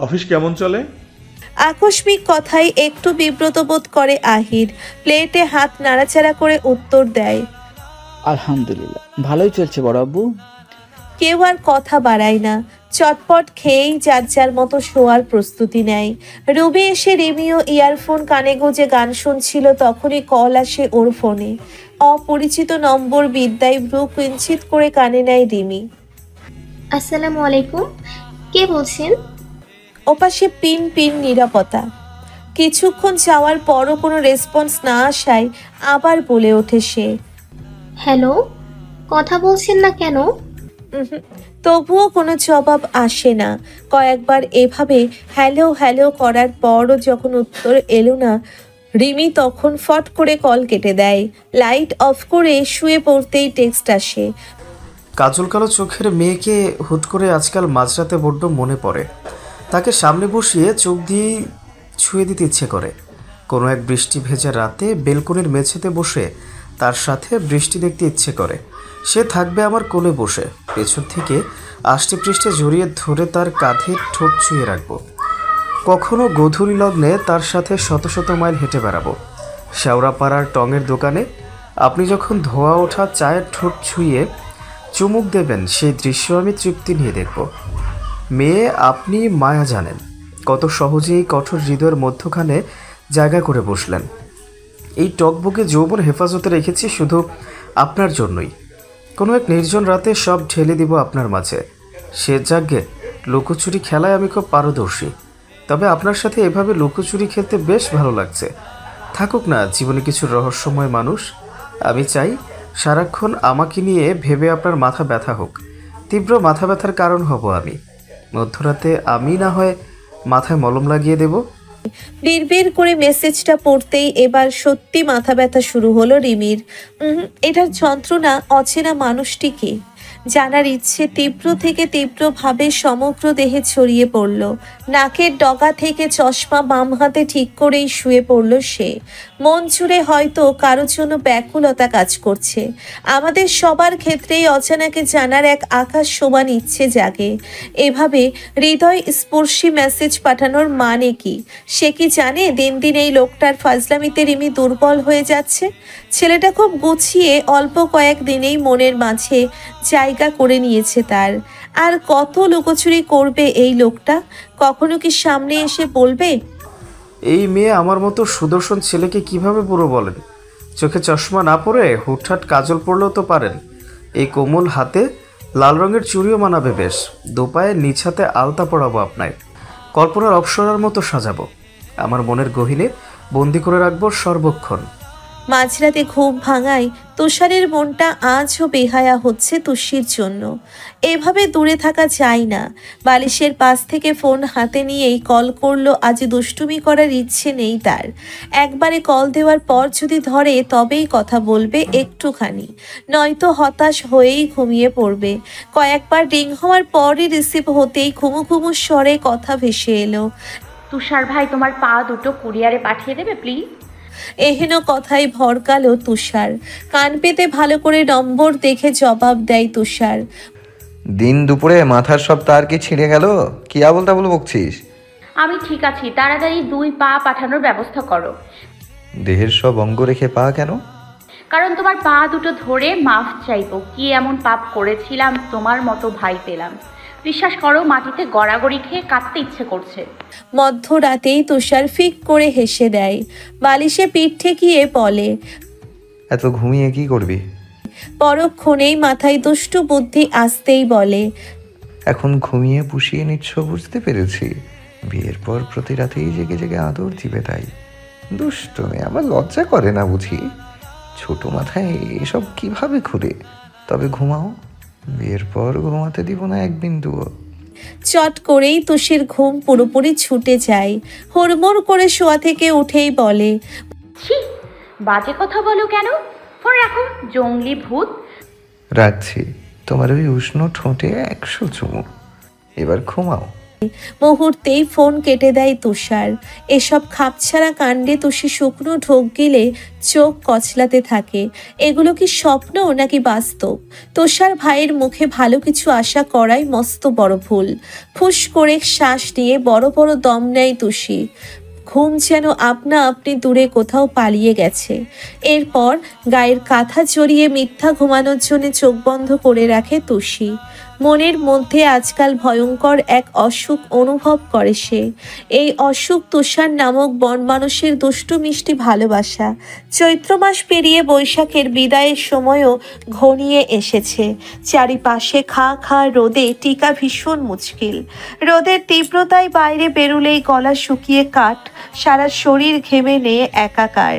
অফিস কেমন চলে?
আকস্মিক কথায় একটু বিব্রত বোধ করে আহির। প্লেটে হাত নাড়াচাড়া করে উত্তর দেয়,
আলহামদুলিল্লাহ, ভালোই চলছে বড় আব্বু।
কেউ আর কথা বাড়ায় না। চটপট খেয়েই যার যার মতো শোয়ার প্রস্তুতি নেয়। রুবি এসে রিমিও ইয়ারফোন কানে গুঁজে গান শুনছিল। তখনই কল আসে ওর ফোনে। অপরিচিত নম্বর বিদ্যায় ভ্রু কিঞ্চিত করে কানে নেয় রিমি।
আসসালামু আলাইকুম, কে বলছেন?
ওপাশে পিন পিন নীরবতা। কিছুক্ষণ যাওয়ার পরও কোনো রেসপন্স না আসায় আবার বলে ওঠে সে,
হ্যালো, কথা বলছেন না কেন?
তবুও কোনো জবাব আসে না। কয়েকবার এভাবে হ্যালো হ্যালো করার পরও যখন উত্তর এলো না, রিমি তখন ফট করে কল কেটে দেয়। লাইট অফ করে শুয়ে পড়তেই টেক্সট আসে,
কাজল কালো চোখের মেয়েকে হুট করে আজকাল মাঝরাতে বড্ড মনে পড়ে। তাকে সামনে বসিয়ে চোখ দিয়ে ছুঁয়ে দিতে ইচ্ছে করে। কোনো এক বৃষ্টি ভেজা রাতে বেলকনির মেঝেতে বসে তার সাথে বৃষ্টি দেখতে ইচ্ছে করে। সে থাকবে আমার কোলে বসে, পেছন থেকে আষ্টে পৃষ্ঠে জড়িয়ে ধরে তার কাঁধে ঠোঁট ছুঁয়ে রাখবো। কখনো গধূলি লগ্নে তার সাথে শত শত মাইল হেঁটে বেড়াবো। শেওড়াপাড়ার টঙের দোকানে আপনি যখন ধোয়া ওঠা চায়ের ঠোঁট ছুঁয়ে চুমুক দেবেন, সেই দৃশ্য আমি তৃপ্তি নিয়ে দেখব। মেয়ে, আপনি মায়া জানেন, কত সহজেই কঠোর হৃদয়ের মধ্যখানে জায়গা করে বসলেন। এই টকবকে যৌবন হেফাজতে রেখেছি শুধু আপনার জন্যই। কোনো এক নির্জন রাতে সব ঢেলে দিব আপনার মাঝে। সে যাগ্যে লুকোচুরি খেলায় আমি খুব পারদর্শী, তবে আপনার সাথে এভাবে লুকোচুরি খেলতে বেশ ভালো লাগছে। থাকুক না জীবনে কিছু রহস্যময় মানুষ। আমি চাই সারাক্ষণ আমাকে নিয়ে ভেবে আপনার মাথা ব্যথা হোক। তীব্র মাথা ব্যথার কারণ হব আমি। মধ্যরাতে আমি না হয় মাথায় মলম লাগিয়ে দেব।
বিড়বিড় করে মেসেজটা পড়তেই এবার সত্যি মাথা ব্যথা শুরু হলো রিমির। এটার যন্ত্রণা অচেনা মানুষটিকে জানার ইচ্ছে তীব্র থেকে তীব্রভাবে সমগ্র দেহে ছড়িয়ে পড়ল। নাকের ডগা থেকে চশমা বাম হাতে ঠিক করেই শুয়ে পড়ল সে। মন জুড়ে হয়তো কারোর জন্য ব্যাকুলতা কাজ করছে। আমাদের সবার ক্ষেত্রেই অজানাকে জানার এক আকাশ সমান ইচ্ছে জাগে। এভাবে হৃদয় স্পর্শী মেসেজ পাঠানোর মানে কি? সে কি জানে দিন দিন এই লোকটার ফাজলামিতে রিমি দুর্বল হয়ে যাচ্ছে? ছেলেটা খুব গুছিয়ে অল্প কয়েক দিনেই মনের মাঝে জায়গা করে নিয়েছে তার। আর কত লুকোচুরি করবে এই লোকটা? কখনো কি সামনে এসে বলবে?
এই মেয়ে আমার মতো সুদর্শন ছেলেকে কিভাবে বুড়ো বলেন? চোখে চশমা না পরে হুটহাট কাজল পরলেও তো পারেন। এই কোমল হাতে লাল রঙের চুড়িও মানাবে বেশ। দোপায়ে নিচ হাতে আলতা পরাবো আপনায়, কল্পনার অপ্সরার মতো সাজাবো। আমার মনের গহীনে বন্দি করে রাখবো সর্বক্ষণ।
মাঝরাতে ঘুম ভাঙায় তুষারের মনটা আজও বেহায়া হচ্ছে তুষির জন্য। এভাবে দূরে থাকা যায় না। বালিশের পাশ থেকে ফোন হাতে নিয়েই কল করলো। আজ দুষ্টুমি করার ইচ্ছে নেই তার। একবারে কল দেওয়ার পর যদি ধরে তবেই কথা বলবে একটুখানি, নয়তো হতাশ হয়েই ঘুমিয়ে পড়বে। কয়েকবার রিং হওয়ার পরই রিসিভ হতেই ঘুমু ঘুমু স্বরে কথা ভেসে এলো,
তুষার ভাই, তোমার পা দুটো কুরিয়ারে পাঠিয়ে দেবে প্লিজ?
এহেন কথায় ভরকালো তুষার। কান পেতে ভালো করে নম্বর দেখে জবাব দেয় তুষার,
দিন দুপুরে মাথার সব তার কি ছিঁড়ে গেল? কি আবল তাবল বকছিস?
আমি ঠিক আছি, তাড়াতাড়ি 2 পা পাঠানোর ব্যবস্থা করো।
দেহের সব অঙ্গ রেখে পা কেন?
কারণ তোমার পা দুটো ধরে মাফ চাইবো। কি এমন পাপ করেছিলাম তোমার মতো ভাই পেলাম? বিশ্বাস করো, মাটিতে গড়াগড়ি খেয়ে কাঁদতে ইচ্ছে করছে।
মধ্যরাতেই তুষার ফিক করে হেসে দেয়। বালিশে পিঠ ঠেকিয়ে বলে,
এত ঘুমিয়ে কি করবি?
পরক্ষণেই মাথায় দুষ্টু বুদ্ধি আসতেই বলে,
এখন ঘুমিয়ে পুষিয়ে নিচ্ছ বুঝতে পেরেছি। বিয়ের পর প্রতি রাতেই জেগে জেগে আদর দিবে, তাই দুষ্ট মেয়ে। আমার লজ্জা করে না বুঝি? ছোট মাথায় এসব কিভাবে ঘুরে? তবে ঘুমাও, বিয়ের পর ঘুমাতে দিব না এক বিন্দুও।
চট করেই তুষির ঘুম পুরোপুরি ছুটে যায়। হুড়মুড় করে শোয়া থেকে উঠেই বলে,
ছি, বাজে কথা বলো কেন? ফোন রাখো, জঙ্গলি ভূত।
রাখছি। তোমার ওই উষ্ণ ঠোঁটে 100 চুমু। এবার ঘুমাও।
মুহূর্তেই ফোন কেটে দেয় তুষার। এসব খাপছাড়া কাণ্ডে তুষি শুকনো ঢোক গিলে চোখ কচলাতে থাকে। এগুলো কি স্বপ্ন নাকি বাস্তব? তুষার ভাইয়ের মুখে ভালো কিছু আশা করাই মস্ত বড় ভুল। ফুস করে শ্বাস নিয়ে বড় বড় দম নেয় তুষি। ঘুম যেন আপনা আপনি দূরে কোথাও পালিয়ে গেছে। এরপর গায়ের কাঁথা জড়িয়ে মিথ্যা ঘুমানোর জন্য চোখ বন্ধ করে রাখে তুষি। মনের মধ্যে আজকাল ভয়ঙ্কর এক অসুখ অনুভব করে সে। এই অসুখ তুষার নামক বন মানুষের দুষ্টু মিষ্টি ভালোবাসা। চৈত্র মাস পেরিয়ে বৈশাখের বিদায়ের সময়ও ঘনিয়ে এসেছে। চারিপাশে খা খা রোদে টিকা ভীষণ মুশকিল। রোদের তীব্রতায় বাইরে বেরুলেই গলা শুকিয়ে কাঠ, সারা শরীর ঘেমে নিয়ে একাকার।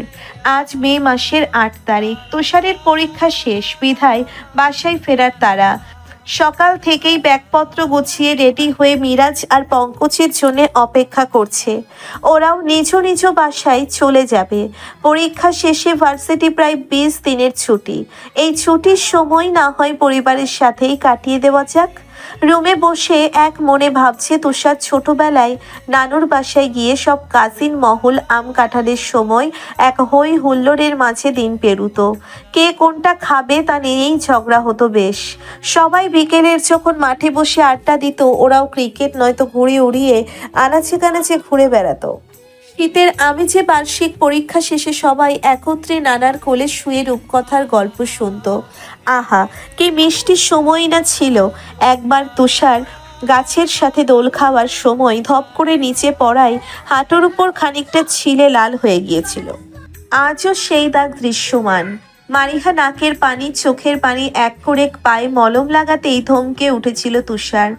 আজ মে মাসের 8 তারিখ। তুষারের পরীক্ষা শেষ বিধায় বাসায় ফেরার তারা। সকাল থেকেই ব্যাগপত্র গুছিয়ে রেডি হয়ে মিরাজ আর পঙ্কজের জন্য অপেক্ষা করছে। ওরাও নিজ নিজ বাসায় চলে যাবে। পরীক্ষা শেষে ভার্সিটি প্রায় 20 দিনের ছুটি। এই ছুটির সময় না হয় পরিবারের সাথেই কাটিয়ে দেওয়া যাক। রুমে বসে এক মনে ভাবছে তুষার ছোটবেলায় নানুর বাসায় গিয়ে সব কাজিন মহল আম কাঁঠালের সময় এক হই হুল্লোড়ের মাঝে দিন পেরুতো। কে কোনটা খাবে তা নিয়েই ঝগড়া হতো বেশ। সবাই বিকেলের যখন মাঠে বসে আড্ডা দিত, ওরাও ক্রিকেট নয়তো ঘুড়ি উড়িয়ে আনাচে কানাচে ঘুরে বেড়াতো। শীতের আমেজে বার্ষিক পরীক্ষা শেষে সবাই একত্রে নানার কোলে শুয়ে রূপকথার গল্প শুনত। আহা, কি মিষ্টি সময় না ছিল। একবার তুষার গাছের সাথে দোল খাওয়ার সময় ধপ করে নিচে পড়ায় হাঁটুর উপর খানিকটা ছিলে লাল হয়ে গিয়েছিল। আজও সেই দাগ দৃশ্যমান। মারিহা নাকের পানি চোখের পানি এক করে পায়ে মলম লাগাতেই ধমকে উঠেছিল তুষার।